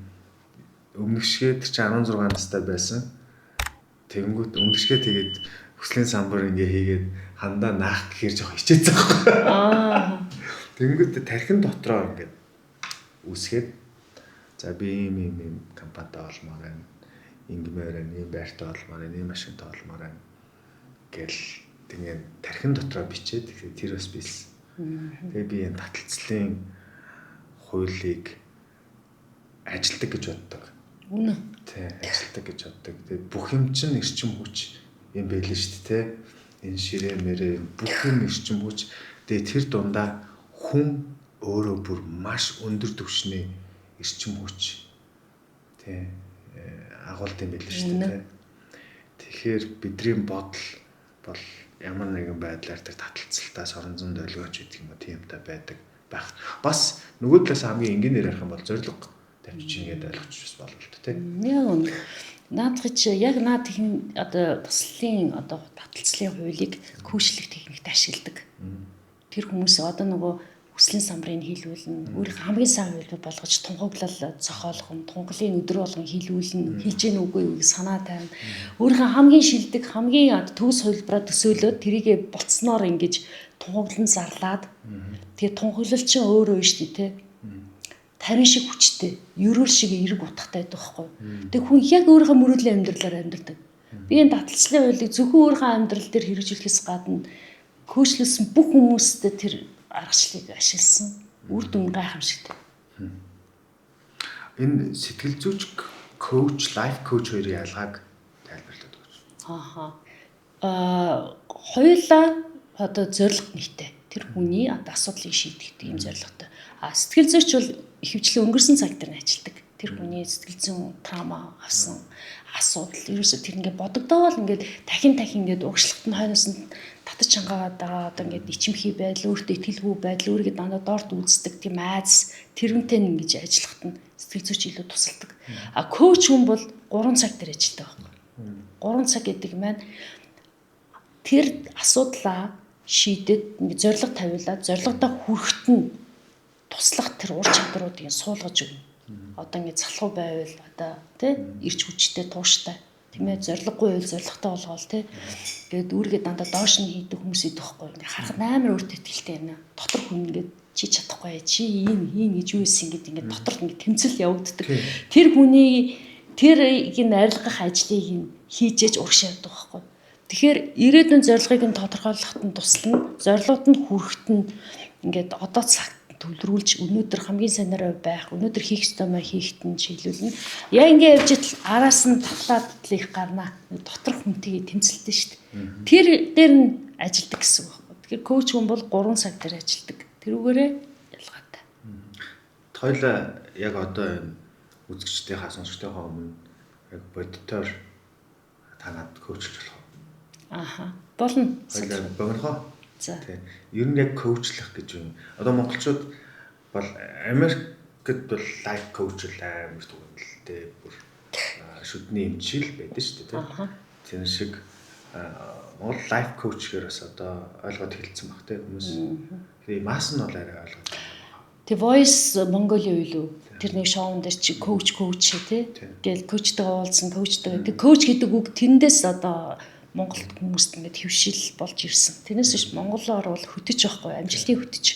өмнөшгээд чи 16 настай байсан. Тэгэнгүүт өмнөшгээ тэгээд хүслийн самбар ингээ хийгээд хандаа наах гэхээр жоох хичээсэн байхгүй. Тэгэнгүүт тархин дотроо ингээд үсгээд за би ийм компанитай олмоор байна. Ингэмээр байна, ийм байртай олмоор байна, ийм машинтай олмоор байна гэл тэгээд тархин дотроо бичээд тэгэхээр тэр бас биелсэн. Тэгээ би энэ таталцлын хуулийг ажилтдаг гэж боддог. Үнэ. Тий, ажилтдаг гэж боддог. Тэгээ бүх юм чинь эрчим хүч юм байл шүү дээ, тий. Энэ ширээ мэрээ бүх юм эрчим хүч. Тэгээ тэр дундаа хүн өөрөө бүр маш өндөр түвшний эрчим хүч тий агуулт юм байл шүү дээ, тий. Тэгэхээр бидний бодол бол ямар нэгэн байдлаар тэр таталцалтаас орон зөнд ойлгооч гэдэг юм уу тиймтэй байдаг байх. Бас нөгөө талаас хамгийн энгийнээр ярих юм бол зориг тавьчих ингээд ойлгочих бас болов л тий. Яг үнэ. Наадах чи яг наад их одоо туслалын одоо таталцлын хуулийг күүчлэх техникт ашигладаг. Тэр хүмүүс одоо нөгөө хүслийн самбарыг хийлүүлнэ. Өөрийнхөө хамгийн сайн хуулийг болгож тунхаглал зохиолох нь, тунхлын өдөр болгон хийлүүлнэ. Хийж гэнэ үгүй юу санаа тавина. Өөрийнхөө хамгийн шилдэг, хамгийн төгс хувилбараа төсөөлөөд тэрийгэ болцсноор ингэж тунхаглан зарлаад тэгээ тунхаглал чинь өөрөө нь шүү дээ, тий. Тарин шиг хүчтэй, ерөөл шиг эрг утгатай байдаг байхгүй. Тэг хүн яг өөрийнхөө мөрөөдлийн амьдралаар амьдардаг. Би энэ таталцлын хуулийг зөвхөн өөрийнхөө амьдрал дээр хэрэгжүүлэхээс гадна көөчлөсөн бүх хүмүүстэй тэр аргачлалыг ашигласан. Үр дүн гайхамшигтай. Энэ сэтгэл зүйч коуч, лайф коуч хоёрын ялгааг тайлбарлаад өгөөч. Хоёулаа одоо зорилго нэгтэй. Тэр хүний одоо асуудлыг шийдэх юм зорилготой. Сэтгэл зүйч бол ихэвчлэн өнгөрсөн цаг дээр ажилладаг. Тэр хүний сэтгэл зүйн траума авсан асуудал ерөөсөө тэр ингээд бодогдоол ингээд дахин ингээд угшлагт нь хойноос нь татаж чангаагаад байгаа одоо ингээд ичимхий байдал, өөртөө итгэлгүй байдал, өөрийгөө дандаа доорт үздэг тийм айдас тэрнтэй ингэж ажиллахад нь сэтгэл зүйч илүү тусалдаг. Коуч хүн бол 3 цаг дээр ажилладаг байхгүй. 3 цаг гэдэг маань тэр асуудлаа шийдэд ингээд зорилго тавиулаад зорилгодоо хүрэхэд нь туслах тэр ур чадруудыг суулгаж өгнө. Одоо ингэ залхуу байвал одоо тий ирч хүчтэй тууштай тийм ээ зориггүй байвал зоригтой болгоол тий. Тэгээд үүргээ дандаа доош нь хийдэг хүмүүс идэх байхгүй. Ингээ харахад амар өөртөө итгэлтэй байна. Дотор хүн ингээ чи чадахгүй чи ийм хийн гэж юу исэн гэдэг ингээ дотор ингээ тэмцэл явагддаг. Тэр хүний тэрийг арилгах ажлыг хийжээж урагш явдаг байхгүй. Тэгэхээр ирээдүйн зорилгыг нь тодорхойлоход нь туслана. Зорилгод нь хүрэхэд нь ингээд одоо цаг төвлөрүүлж өнөөдөр хамгийн сайнараа байх, өнөөдөр хийх ёстой маа хийхэд нь чиглүүлнэ. Яг ингэ явж итл араас нь татлаад их гарна. Дотор хүнтэйгээ тэмцэлтэй шүү дээ. Тэр дээр нь ажилдаг гэсэн үг байна. Тэгэхээр коуч хүн бол 3 цаг дээр ажилдаг. Тэрүүгээрээ ялгаатай. Хоёлаа яг одоо энэ үзэгчдийнхаа сонсогчдийнхаа өмнө яг бодитоор танаад коучлж болох. Болно. Хоёлаа богинохоо. За. Тийм. Ер нь яг коучлах гэж юм. Одоо монголчууд бол Америкт бол лайф коуч амар түгэнэлтэй бүр шүдний эмчил байдаг шүү дээ, тийм. Тэр шиг Монгол лайф коуч гэхээр бас одоо ойлгоод хэлсэн баг тийм хүмүүс. Тэгээ масс нь бол арай ойлгоод байна. The Voice Mongolia юу? Тэр нэг шоунд дээр чи коуч тий. Тэгэл коучтойгоо уулзсан коучтой. Тэг коуч гэдэг үг тэндээс одоо Монголд хүмүүст ингээд хөвшил болж ирсэн. Тэрнээс биш монголоор бол хөтөж байхгүй амжилтын хөтөж.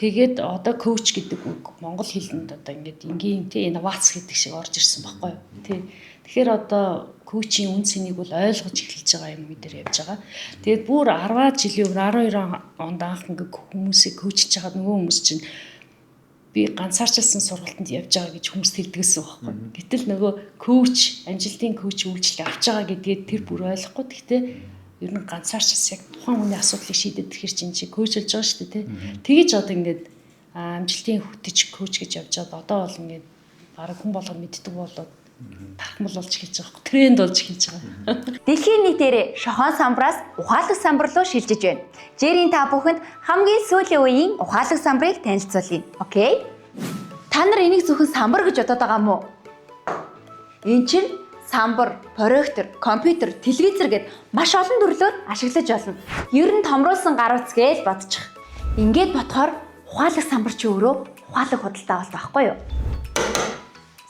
Тэгээд одоо коуч гэдэг үг монгол хэлэнд одоо ингээд энгийн тий инновац гэдэг шиг орж ирсэн байхгүй юу. Тий. Тэгэхээр одоо коучийн үн цэнийг бол ойлгож эхэлж байгаа юм дээр явж байгаа. Тэгээд бүр 10 жилийн өмнө 12 онд анх ингээд хүмүүсийг коучж чагаад нөгөө хүмүүс чинь би ганцаарчилсан сургалтанд явж байгаа гэж хүмүүст хэлдэгсэн байхгүй. Гэтэл нөгөө коуч, амжилтын коуч үйлчлэл авч байгаа гэдгээд тэр бүр ойлгохгүй. Гэхдээ ер нь ганцаарчилсан яг тухайн хүний асуудлыг шийдэх тэр чинь чи коучлж байгаа шүү дээ, тий. Тэгэж одоо ингээд амжилтын хөтөч коуч гэж явж байгаа. Одоо бол ингээд бараг хүн болгоо мэддэг болоод тархмал болж эхэлж байгаа. Тренд болж эхэлж байгаа. Дэлхийн нийтээр шохон самбраас ухаалаг самбар руу шилжиж байна. Жирийн та бүхэнд хамгийн сүүлийн үеийн ухаалаг самбарыг танилцуулъя. Окей? Та нар энийг зөвхөн самбар гэж бодоод байгаа мó? Энэ чинь самбар, проектор, компьютер, телевизэр гэд маш олон төрлөөр ашиглаж болно. Ер нь томруулсан гар утас гэж бодчих. Ингээд бодохоор ухаалаг самбар чи өөрөө ухаалаг худалдаа болт байхгүй юу?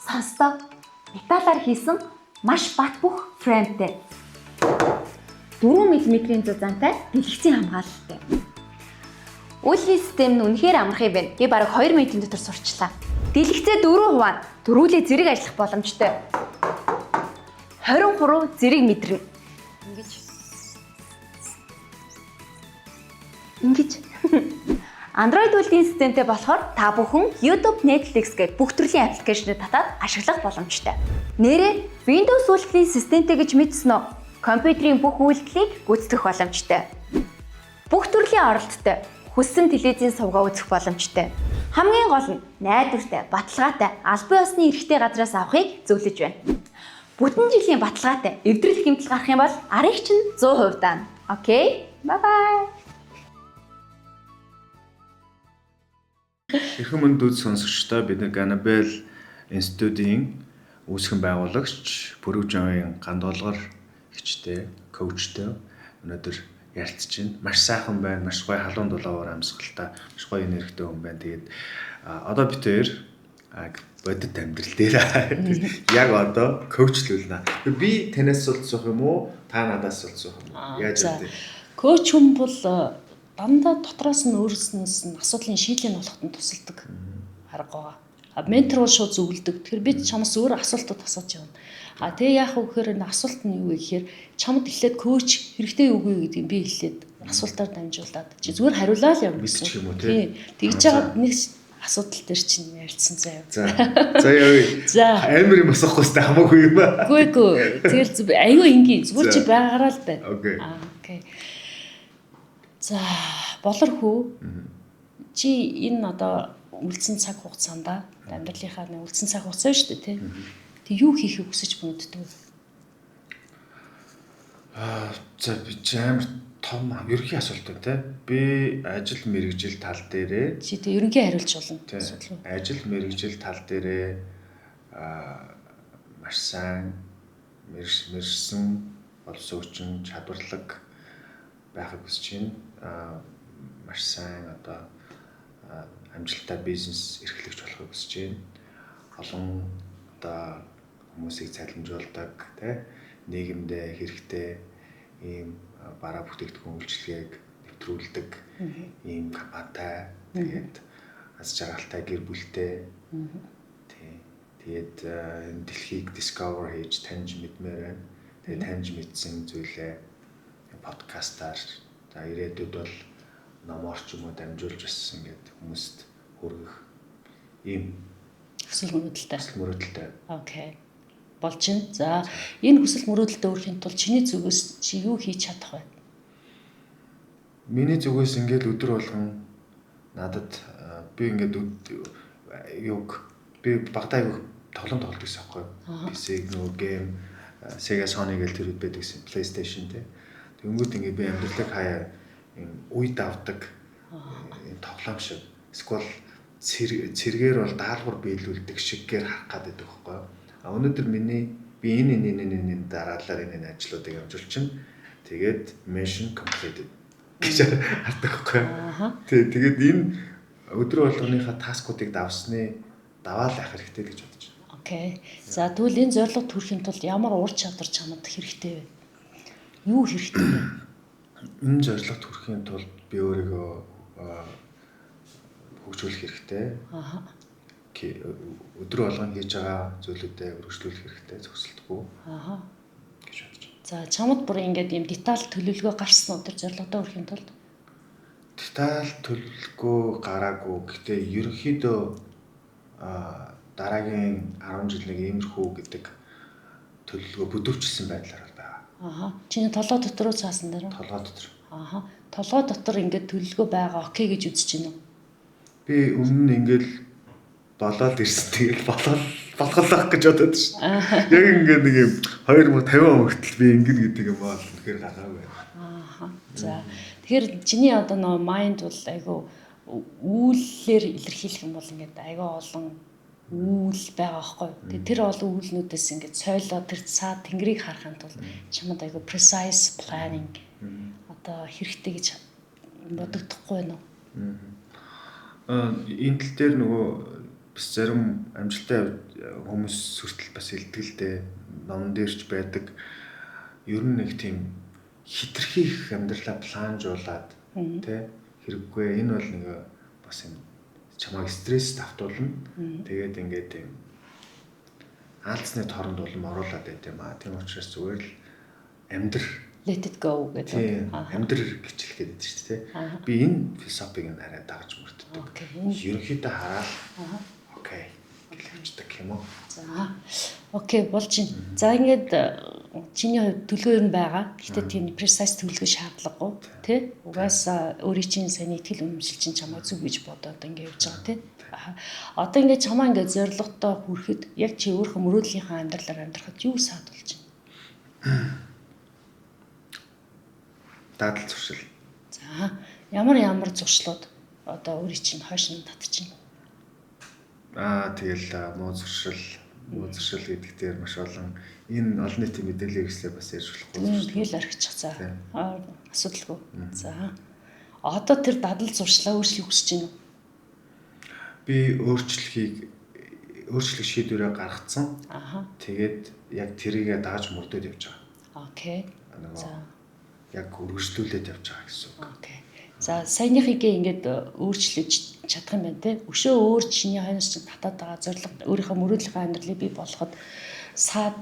Сонсдоо металлаар хийсэн маш бат бөх фреймтэй. 4 мм-ийн зузаантай дэлгэцийн хамгаалалтай. Үйлдвэрлэлийн систем нь үнэхээр амархан юм байна. Би бараг 2 минутын дотор сурчлаа. Дэлгэцээ 4 хуваана. Дөрвөлээ зэрэг ажиллах боломжтой. 23 зэрэг мэдрэг. Ингэж Android үйлдвэрлэлийн системтэй болохоор та бүхэн YouTube, Netflix гэх бүх төрлийн аппликейшныг татаад ашиглах боломжтой. Нэрээ Windows үйлдвэрлэлийн системтэй гэж мэдсэн үү? Компьютерийн бүх үйлдэлийг гүйцэтгэх боломжтой. Бүх төрлийн оролттой, хүссэн телевизийн сувгаа үзэх боломжтой. Хамгийн гол нь найдвартай, баталгаатай, аль бие усны эрхтэй газраас авахыг зөвлөж байна. Бүтэн жилийн баталгаатай эвдрэл хэмтэл гарах юм бол арыг чинь 100% даана. Окей? Bye bye. Эрхэм мэнд үз сонсогчдоо бид нэг Annabelle институтийн үүсгэн байгуулагч Пүрэв Жонгийн гандуулгар хичтэй, коучтэй өнөөдөр ярилцж байна. Маш сайхан байна, маш гоё халуун дулаавар амьсгалтай, маш гоё энергитэй хүн байна. Тэгээд одоо бид хоёр бодит амьдрал дээр яг одоо коучлуулна. Би танаас сонсох юм уу? Та надаас сонсох юм уу? Яаж вэ? Коуч хүн бол дандаа дотроос нь өөрснөөс нь асуудлын шийдлийг олоход тусалдаг арга байгаа. Ментор бол шууд зөвлөдөг. Тэгэхээр би чамаас өөр асуултууд асууж явна. Тэгээ яах вэ гэхээр энэ асуулт нь юу вэ гэхээр чамд хэлээд коуч хэрэгтэй үгүй гэдгийг би хэлээд асуултаар дамжуулаад чи зүгээр хариулаа л явна гэсэн юм уу тий. Тэгж жагаад нэг асуудал дээр чинь ярилцсан заяа. За явъя. За амар юм асуухгүй сте хамаагүй юм аа. Үгүй. Тэгэл аюу энгийн зүгээр чи байгаараа л байна. Окей. За болорхүү чи энэ одоо үлдсэн цаг хугацаанд амьдралынхаа нэг үлдсэн цаг хугацаа шүү дээ тий. Тэг юу хийхийг хүсэж боддог вэ? За би амар том ерөнхий асуулт байна тий. Би ажил мэргэжил тал дээрээ чи тэг ерөнхий хариулж болно. Ажил мэргэжил тал дээрээ маш сайн мэрсэн боловсруучсан чадварлаг байхыг хүсэж байна. Маш сайн одоо амжилттай бизнес эрхлэгч болохыг хүсэж байна. Олон одоо хүмүүсийг цалинжуулдаг тий нийгэмдээ хэрэгтэй ийм бараа бүтээгдэхүүн үйлчилгээг нэвтрүүлдэг ийм компанитай тэгээд аз жаргалтай гэр бүлтэй тэгээд энэ дэлхийг discover хийж таньж мэдмээр байна. Тэгээд таньж мэдсэн зүйлээ подкастаар за ирээдүйд бол номоор ч юм уу дамжуулж байсан гэдэг хүмүүст хүргэх ийм хүсэл мөрөөдөлтэй. Окей. Болж байна. За энэ хүсэл мөрөөдөлтөд өөрхийн тулд чиний зүгээс чи юу хийж чадах вэ? Миний зүгээс ингээд өдөр болгон надад би ингээд би багтаа аяг тоглоом тоглож байсан байхгүй юу? PC нөгөө гейм Sega Sony гэл тэр үед байдаг гэсэн PlayStation тий. Тэнгүүд ингээд би амьдралыг хаяа үед авдаг тоглоом шиг эсвэл цэргээр бол даалгавар биелүүлдэг шиггээр харах гэдэг байхгүй юу? Өнөөдөр би энэ дараалал энэ ажлуудыг явуулчихна. Тэгээд mission completed гэж хардаг байхгүй юу? Тэгээд энэ өдөр болгоныхаа таскуудыг даваал явах хэрэгтэй гэж бодож байна. Окей. За тэгвэл энэ зорилго төрөхийн тулд ямар ур чадвар чамд хэрэгтэй вэ? Юу хэрэгтэй вэ? Энэ зорилго төрөхийн тулд би өөрийгөө хөгжүүлэх хэрэгтэй. Өдөр болгон хийж байгаа зүйлүүдэд өргөжлүүлэх хэрэгтэй зөксөлтгүй. Гэж бодож байна. За чамд бүр ингээд ийм деталь төлөвлөгөө гарсан өдөр зорилгодоо хүрэхин тулд деталь төлөвлөгөө гараагүй. Гэхдээ ерөнхийдөө дараагийн 10 жил нэг иймэрхүү гэдэг төлөвлөгөө бүдүүрчилсэн байдлаар байгаа. Чиний толгой дотор уу цаасан дээр үү? Толгой дотор. Толгой дотор ингээд төлөвлөгөө байгаа окей гэж үзэж байна уу? Би өмнө нь ингээд болоод ирсэн. Тэгээд болохлох гэж бодоод шүү. Яг ингээд нэг юм 2050 он хүртэл би ингэн гэдэг юм бол үнэхээр гаргаагүй. За. Тэгэхээр чиний одоо нөө майнд бол айгүй үүлээр илэрхийлэх юм бол ингээд айгүй олон үйл байгаа байхгүй. Тэгээ тэр олон үүлнүүдээс ингээд сойлоо тэр цаа тэнгэрийг харахын тулд чамд айгүй precise planning одоо хэрэгтэй гэж бодогдохгүй байна уу? Энэ тал дээр нөгөө бас зарим амжилттай хүмүүс хүртэл бас илтгэлтэй номон дээрч байдаг. Ер нь нэг тийм хитрхийх амьдралаа планжуулаад тий хэрэггүй. Энэ бол нэг бас юм чамайг стресс автуулна. Тэгээд ингээд тийм хаалцны торонд болом оруулаад байт юм аа. Тийм учраас зүгээр л амьдр Let it go гэдэг. Амьдр гिचлэх гэдэг шүү дээ. Би энэ философиг нь арай дагж мөрддөг. Ерөнхийдөө хараад окей гэлэвчдэг юм уу? За. Окей болж байна. За ингээд чиний хувьд төлөвлөгөө ер нь байгаа. Гэхдээ тийм precise төлөвлөгөө шаардлагагүй тий? Угаасаа өөрийн чинь сайн итгэл үнэмшил чинь чамайг зүг гэж бодоод ингээд явж байгаа тий? Одоо ингээд чамаа ингээд зорилготой хүрэхэд яг чи өөрийнхөө мөрөөдлийнхаа амьдралаар амьдрахад юу саадуулж байна? Дадал зуршил. За. Ямар зуршлууд одоо өөрийн чинь хойш нь татчихна. Тэгэл муу зуршил гэдэг дээр маш олон энэ олон нийтийн мэдээлэл хэрэгслээ бас ярьж болохгүй. Тэгэл архичих за. Асуудалгүй. За. Одоо тэр дадал зуршлаа өөрчлөх хүсэж байна уу? Би өөрчлөх шийдвэрээ гаргацсан. Тэгээд яг тэрийгэ дааж мөрдөд явж байгаа. Окей. За. Яг үргэлжлүүлээд явж байгаа гэсэн үг. Окей. За саяныхыгээ ингээд өөрчлөж чадах юм байна те. Өшөө өөр чиний хойноос чинь татаад байгаа зорилго өөрийнхөө мөрөөдлийн амьдралыг бий болгоход саад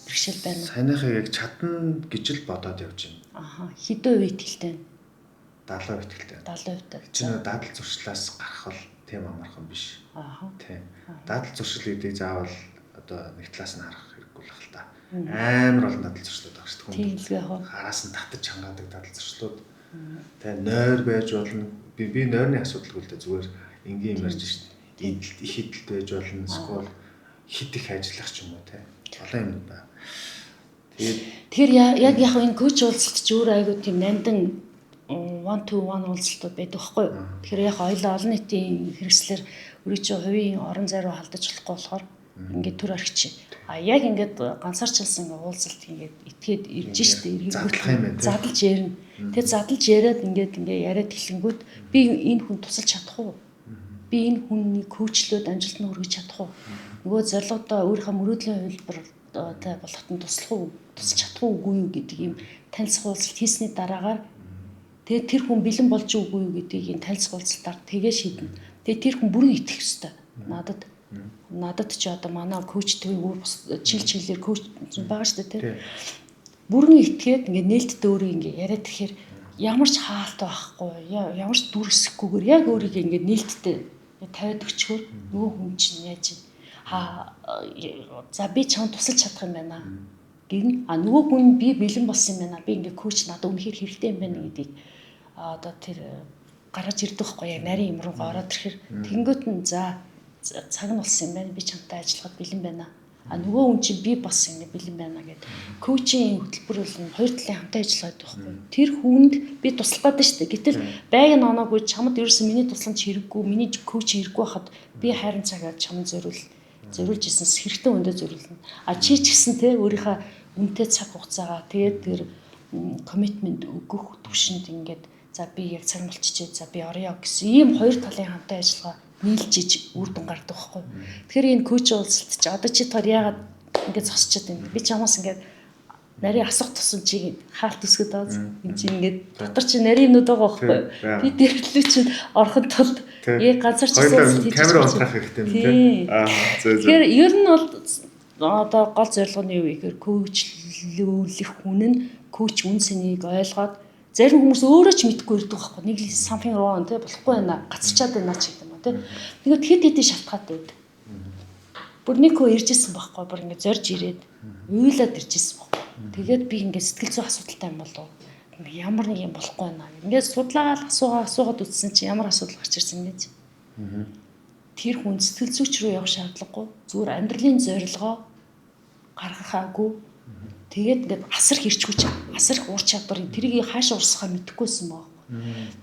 бэрхшээл байна. Саяныхыг яг чадна гэж л бодоод явж Хэдэн байна. үе итгэлтэй вэ? 70% итгэлтэй. 70%. Чиний дадал зуршлаас гарах бол тийм амархан биш. Тийм. Дадал зуршил гэдэг заавал одоо нэг талаас нь харах хэрэггүй л хэл та. Амар олон дадал зуршлууд байгаа шүү дээ. Тийм л хараас нь татаж чангаадаг дадал зуршлууд. Тэгээ нойр байж болно. Би нойрны асуудалгүй л дээ зүгээр энгийн юм ярьж шүү дээ. Их хидэлт байж болно. Скол хит их ажиллах ч юм уу те. Олон юм байна. Тэгэхээр яг энэ коуч уулзалт ч өөр айгуу тийм нандин 1-to-1 уулзалтууд байдаг байхгүй юу? Тэгэхээр яг олон нийтийн хэрэгслэр өөрийн чинь хувийн орон зай руу халдаж болохгүй болохоор ингээд төр орхич. Яг ингээд ганцаарчлсан ингээд уулзалт ингээд итгээд ирж штэ эргээд задлж ярина. Тэгээд задлж яриад ингээд яриад эхлэнгүүт би энэ хүн тусалж чадах уу? Би энэ хүнийг коучлоод амжилт нь хүргэж чадах уу? Нөгөө зорилгодоо өөрийнхөө мөрөөдлийн хувилбар тай болоход нь туслах уу? Тусалж чадах уугүй юу гэдэг ийм танилцах уулзалт хийсний дараагаар тэгээд тэр хүн бэлэн болж үгүй юу гэдгийг энэ танилцах уулзалтаар тэгээ шийднэ. Тэгээд тэр хүн бүрэн итгэх ёстой. Надад ч одоо манай коуч төв чиглэлээр коуч байгаа шүү дээ тийм. Бүрэн итгээд ингээд нээлттэй өөрийг ингээд яриад ирэхээр ямар ч хаалт байхгүй, ямар ч дүрсэхгүйгээр яг өөрийгөө ингээд нээлттэй тавиад өчгөр нөгөө хүн чинь яаж за би чамд тусалж чадах юм байна. Гин нөгөө хүн би бэлэн болсон юм байна. Би ингээд коуч надад үнэхээр хэрэгтэй юм байна гэдгийг одоо тэр гаргаж ирдэг байхгүй яг нарийн юм руу ороод ирэхээр тэнгуут нь за цаг нь болсон юм байна. Би чамтай ажиллахад бэлэн байна. Нөгөө хүн чинь би бас ингэ бэлэн байна гэдэг. Коучинг хөтөлбөр бол хоёр талын хамтаа ажилладаг байхгүй. Тэр хүнд би туслах гэдэг шүү дээ. Гэтэл байг нь оноогүй чамд ерөөсөн миний тусламж хэрэггүй, миний коуч хэрэггүй хахад би хайрын цагаар чамд зориулж исэн хэрэгтэй өндөө зориулна. Чи ч гэсэн те өөрийнхөө үнэтэй цаг хугацаагаа тэгээд тэр коммитмент өгөх түвшинд ингээд за би яг цаг болчихжээ. За би орё гэсэн ийм хоёр талын хамтаа ажиллагаа нийлжиж үр дүн гардаг байхгүй. Тэгэхээр энэ коуч уулзалт чи одоо чи таар яагаад ингэж зогсчиход байна. Би чамаас ингээд нарийн асах тусам чи хаалт үсгэд байгаа. Энд чи ингээд дотор чи нарийнууд байгаа байхгүй. Би дээрлүү чи ороход тулд яг ганцаарч уулзалт хийж камера унтрах хэрэгтэй юм тийм. Тэгэхээр ер нь бол одоо гол зорилго нь юу вэ гэхээр коучлүүлэх хүн нь коуч үнснийг ойлгоод зарим хүмүүс өөрөө ч мэдгүй ирдэг байхгүй. Нэг л something wrong те болохгүй байна. Гацчаад байна ч гэдэг юм уу те. Тэгээд хэд хэдэн шалтгаантай байдаг. Бүр нэг хөө иржсэн байхгүй. Бүр ингэ зорж ирээд уйлаад иржсэн байхгүй. Тэгээд би ингэ сэтгэл зүйн асуудалтай юм болов. Ямар нэг юм болохгүй байна. Ингээд судлаагаал асуугаад үзсэн чинь ямар асуудал гарч ирсэн гэж. тэр хүн сэтгэл зүйч рүү явах шаардлагагүй. Зүгээр амьдралын зорилгоо гаргахаагүй. Тэгээд ингээд асар хэрчгүүч, асар ур чадвар тэрийг хаашаа урсахаа мэдэхгүйсэн баг.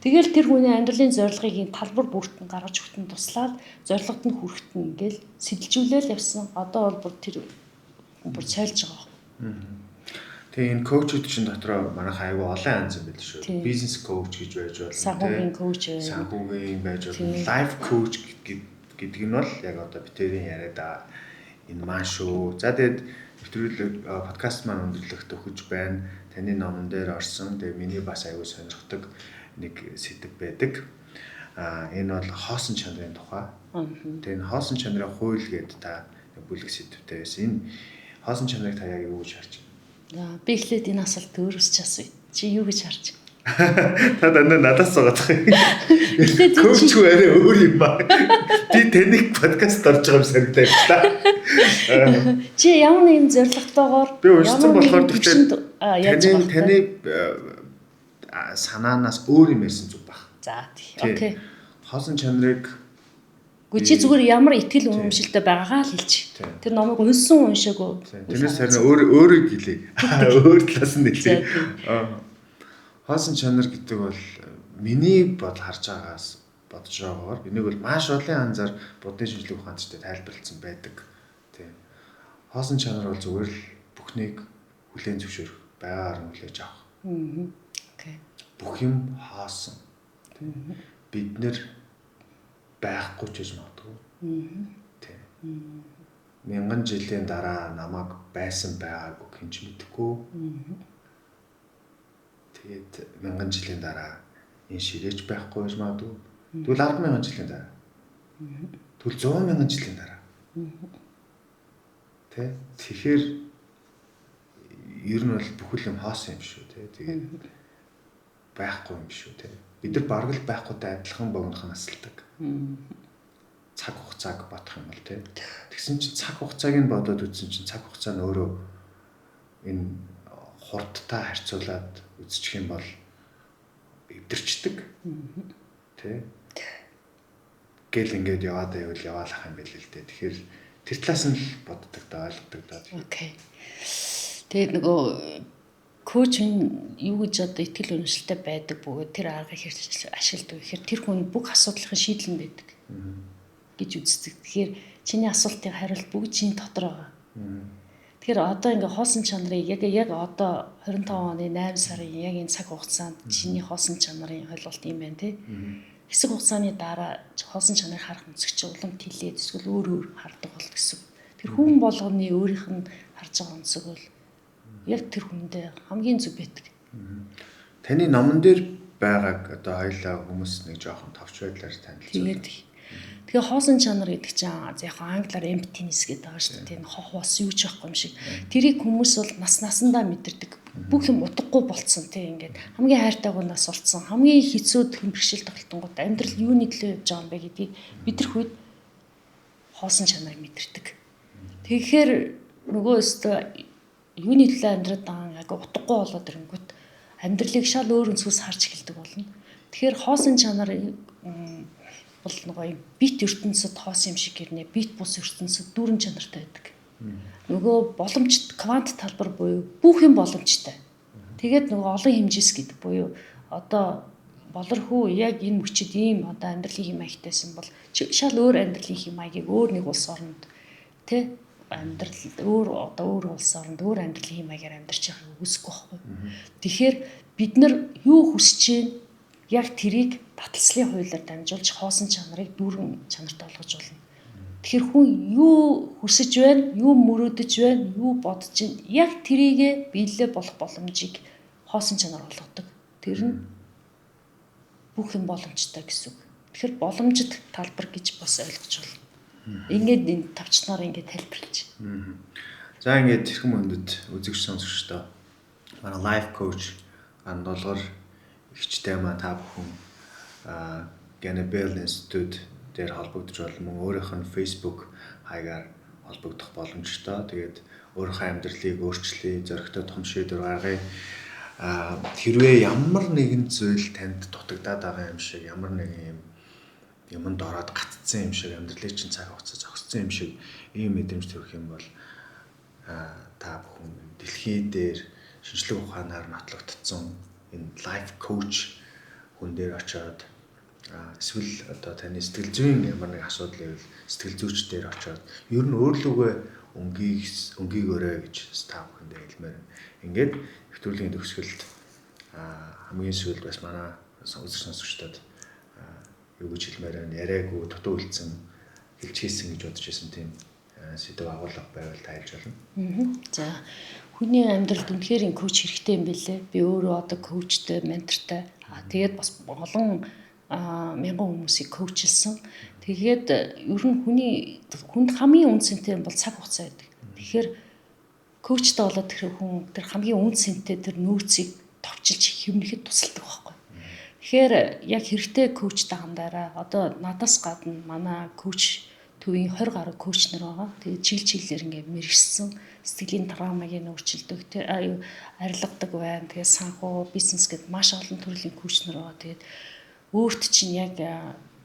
Тэгэл тэр хүний амьдралын зорилгыг талбар бүртэн гаргаж өгтөн туслаад зорилгод нь хүрэхэд нь ингээл сэтэлжүүлэл явсан. Одоо бол бүр тэр бүр цайлж байгаа. Тэгээ энэ коучуд чинь дотроо манайх айгүй олон янз юм байл шүү. Бизнес коуч гэж байж болно. Санхүүгийн коуч байна. Санхүүгийн байж болно. Лайф коуч гэдэг нь бол яг одоо битэрийн яриад энэ маань шүү. За тэгээд нэвтрүүлэг подкаст маань өндөрлөгт өгч байна. Таны номон дээр орсон. Тэгээ миний бас айгүй сонирхдаг нэг сэдв байдаг. Энэ бол хоосон чанарын тухай. Тэгээ энэ хоосон чанарын хууль гэдэг та бүлэг сэдвтэй байсан. Энэ хоосон чанарыг та яг юу гэж харж байна? Би эхлээд энэ асуулт өөрөөс ч асууя. Чи юу гэж харж байна? Та дандаа надаас суугаад байгаа. Коуч арай өөр юм ба. Би тэнийг подкаст орж байгаа юм санагдаад та. Чи ямар нэгэн зорилготойгоор би уншсан болохоор тэгэхээр таны санаанаас өөр юм ярьсан зүг баг. За окей. Хоосон чанарыг чи зүгээр ямар ихтгэл үнэмшилтэй байгаагаа л хэлчих. Тэр номыг уншаагүй. Тэрнээс харин өөрийг хэлээ. Өөр талаас нь хэлээ. Хоосон чанар гэдэг бол миний харж байгаагаас бодож байгаагаар энийг бол маш олон янзаар буддын шинжлэх ухаанчтай тайлбарлагдсан байдаг. Тийм. Хоосон чанар бол зүгээр л бүхнийг хүлээн зөвшөөрөх, байгаагаар нь хүлээж авах. Окей. Бүх юм хоосон. Бид нэр байхгүй ч гэж магадгүй. Тийм. Мянган жилийн дараа намайг байсан байгаагүй хинч мэдэхгүй. Тэгээд мянган жилийн дараа энэ ширээч байхгүй гэж магадгүй. Тэгвэл 10,000 жилийн дараа. Тэгвэл 100,000 жилийн дараа. Тэгэхээр ер нь бол бүхэл юм хоосон юм шүү. Тэгээд байхгүй юм шүү. Бид нар бараг л байхгүйтэй адилхан богинох насалдаг. Цаг хугацааг бодох юм бол тэгсэн чинь цаг хугацааг нь бодоод үзсэн чинь цаг хугацаа нь өөрөө энэ хурдтай харьцуулаад үзчих юм бол эвдэрчдэг. Гэл ингээд яваад байвал яваалах юм байл л дээ. Тэгэхээр тэр талаас нь л боддог да, ойлгодог да. Окей. Тэгээд нөгөө коуч юу гэж одоо ихтгэл үнэмшилтэй байдаг бөгөөд тэр аргыг ашигладаг гэхээр тэр хүн бүх асуудлын шийдэл нь байдаг гэж үздэг. Тэгэхээр чиний асуултын хариулт бүгд чиний дотор байгаа. Тэгэхээр одоо ингээ хоосон чанарыг яг одоо 25 оны 8 сарын яг энэ цаг хугацаанд чиний хоосон чанарын ойлголт юм байна тий. Хэсэг хугацааны дараа хоосон чанарыг харах үзэгч уламт хилээд эсвэл өөр хардаг бол гэсэн. Тэр хүн болгоны өөрийнх нь харж байгаа өнцөг бол яг тэр хүндээ хамгийн зөв байдаг. Таны номон дээр байгааг одоо хоёлаа хүмүүс нэг жоохон товч байдлаар танилцуулъя. Тэгээ хоосон чанар гэдэг чинь яг англиар emptiness гэдэг байгаа шүү дээ. Хохоос юу ч байхгүй юм шиг. Тэрийг хүмүүс бол насандаа мэдэрдэг. Бүх юм утгагүй болцсон тийм ингээд хамгийн хайртайг нас урцсан. Хамгийн хэцүү бэрхшээл тогтолтонгууд амьдрал юуны төлөө явж байгаа юм бэ гэдгийг бидрэх үед хоосон чанарыг мэдэрдэг. Тэгэхээр нөгөө өстө юуны төлөө амьдраад байгаа яг утгагүй болоод ирэнгүүт амьдралыг шал өөр өнцгөөс харж эхэлдэг болно. Тэгэхээр хоосон чанар бол нөгөө юм бит ертөнцид хоосон юм шиг гэрнэ бит бус ертөнцид дүүрэн чанартай байдаг. Нөгөө боломжит квант талбар буюу бүх юм боломжтой. Тэгээд нөгөө олон хэмжээс гэдэг буюу одоо болорхүү яг энэ мөчид ийм одоо амьдралын хэм маягтайсан бол шал өөр амьдралын хэм маягийг өөр нэг улс оронд тэ амьдрал өөр улс оронд өөр амьдралын хэм маягаар амьдарч байгааг үсэхгүй байхгүй. Тэгэхээр бид нар юу хүсэж байна яг тэрийг таталцлын хуулиар дамжуулж хоосон чанарыг дүүрэн чанартай болгож болно. Тэгэхээр хүн юу хүсэж байна, юу мөрөөдөж байна, юу бодож байна яг тэрийгэ биелээ болох боломжийг хоосон чанар болгодог. Тэр нь бүх юм боломжтой гэсэн үг. Тэгэхээр боломжит талбар гэж бас ойлгож байна. Ингээд энэ тавчнаар ингээд тайлбарлаж байна. За ингээд тэрхэн мөндөд үзэгч сонсогчдоо манай лайф коуч андуулгаар ихчтэй маа та бүхэн Ganabel Institute дээр холбогдож бол мөн өөрийнх нь Facebook хаягаар холбогдох боломжтой. Тэгээд өөрийнхөө амьдралыг өөрчлөе, зоригтой том шийдвэр гаргая. Хэрвээ ямар нэгэн зүйл танд дутагдаад байгаа юм шиг ямар нэгэн юм юмд ороод гатцсан юм шиг амьдралын чинь цаг хугацаа зогссон юм шиг ийм мэдрэмж төрөх юм бол та бүхэн дэлхий дээр шинжлэх ухаанаар нотлогдсон энэ лайф коуч хүн дээр очоод эсвэл одоо таны сэтгэл зүйн ямар нэг асуудал ивэл сэтгэл зүйч дээр очоод ер нь өөрлөгөө өнгийгөөрэй гэж та бүхэндээ хэлмээр. Ингээд нэвтрүүлгийн төгсгөлд хамгийн сүүлд бас манай сонсогчдод юу гэж хэлмээр байна, яриаггүй дутуу үлдсэн хэлж хийсэн гэж бодож байсан тийм сэдв агуулга байвал тайлж болно. За хүний амьдралд үнэхээр коуч хэрэгтэй юм билээ. Би өөрөө одоо коучтэй, ментортай. Тэгээд бас олон мянган хүмүүсийг коучлсан. Тэгээд ер нь хүнд хамгийн үнцэнтэй юм бол цаг хугацаа гэдэг. Тэгэхээр коучтай болоод тэр хүн тэр хамгийн үнцэнтэй тэр нөөцийг товчилж хэмнэхэд тусалдаг байхгүй. Тэгэхээр яг хэрэгтэй коучтай хандаараа одоо надаас гадна манай коуч төвийн 20 гаруй коуч нар байгаа. Тэгээд чиглэлээр ингээд мэрэгсэн сэтгэлийн травмыг өөрчилдөг. Тэр арилгадаг байна. Тэгээд санхүү, бизнес гэд маш олон төрлийн коуч нар байгаа. Тэгээд өөрт чинь яг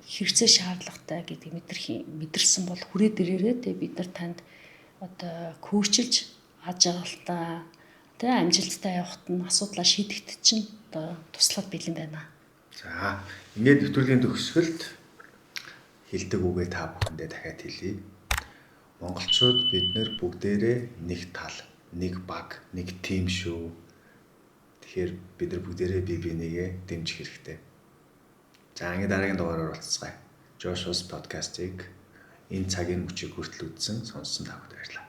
хэрэгцээ шаардлагатай гэдгийг мэдэрсэн бол хүрээд ирээрээ тэгээд бид нар танд одоо коучилж аж аргалтай тэгээд амжилттай явахт нь асуудлаа шийдэхэд чинь одоо туслаад бэлэн байна. За ингээд нэвтрүүлгийн төгсгөлд хэлдэг үгээ та бүхэндээ дахиад хэлье. Монголчууд бид нэр бүгдээрээ нэг тал, нэг баг, нэг тим шүү. Тэгэхээр бид нар бүгдээрээ бие бинийгээ дэмжих хэрэгтэй. За ингээд дараагийн дугаараар уулзцгаая. Josh's podcast-ийг энэ цагийн мөчийг хүртэл үзсэн сонссон та бүхэнд баярлалаа.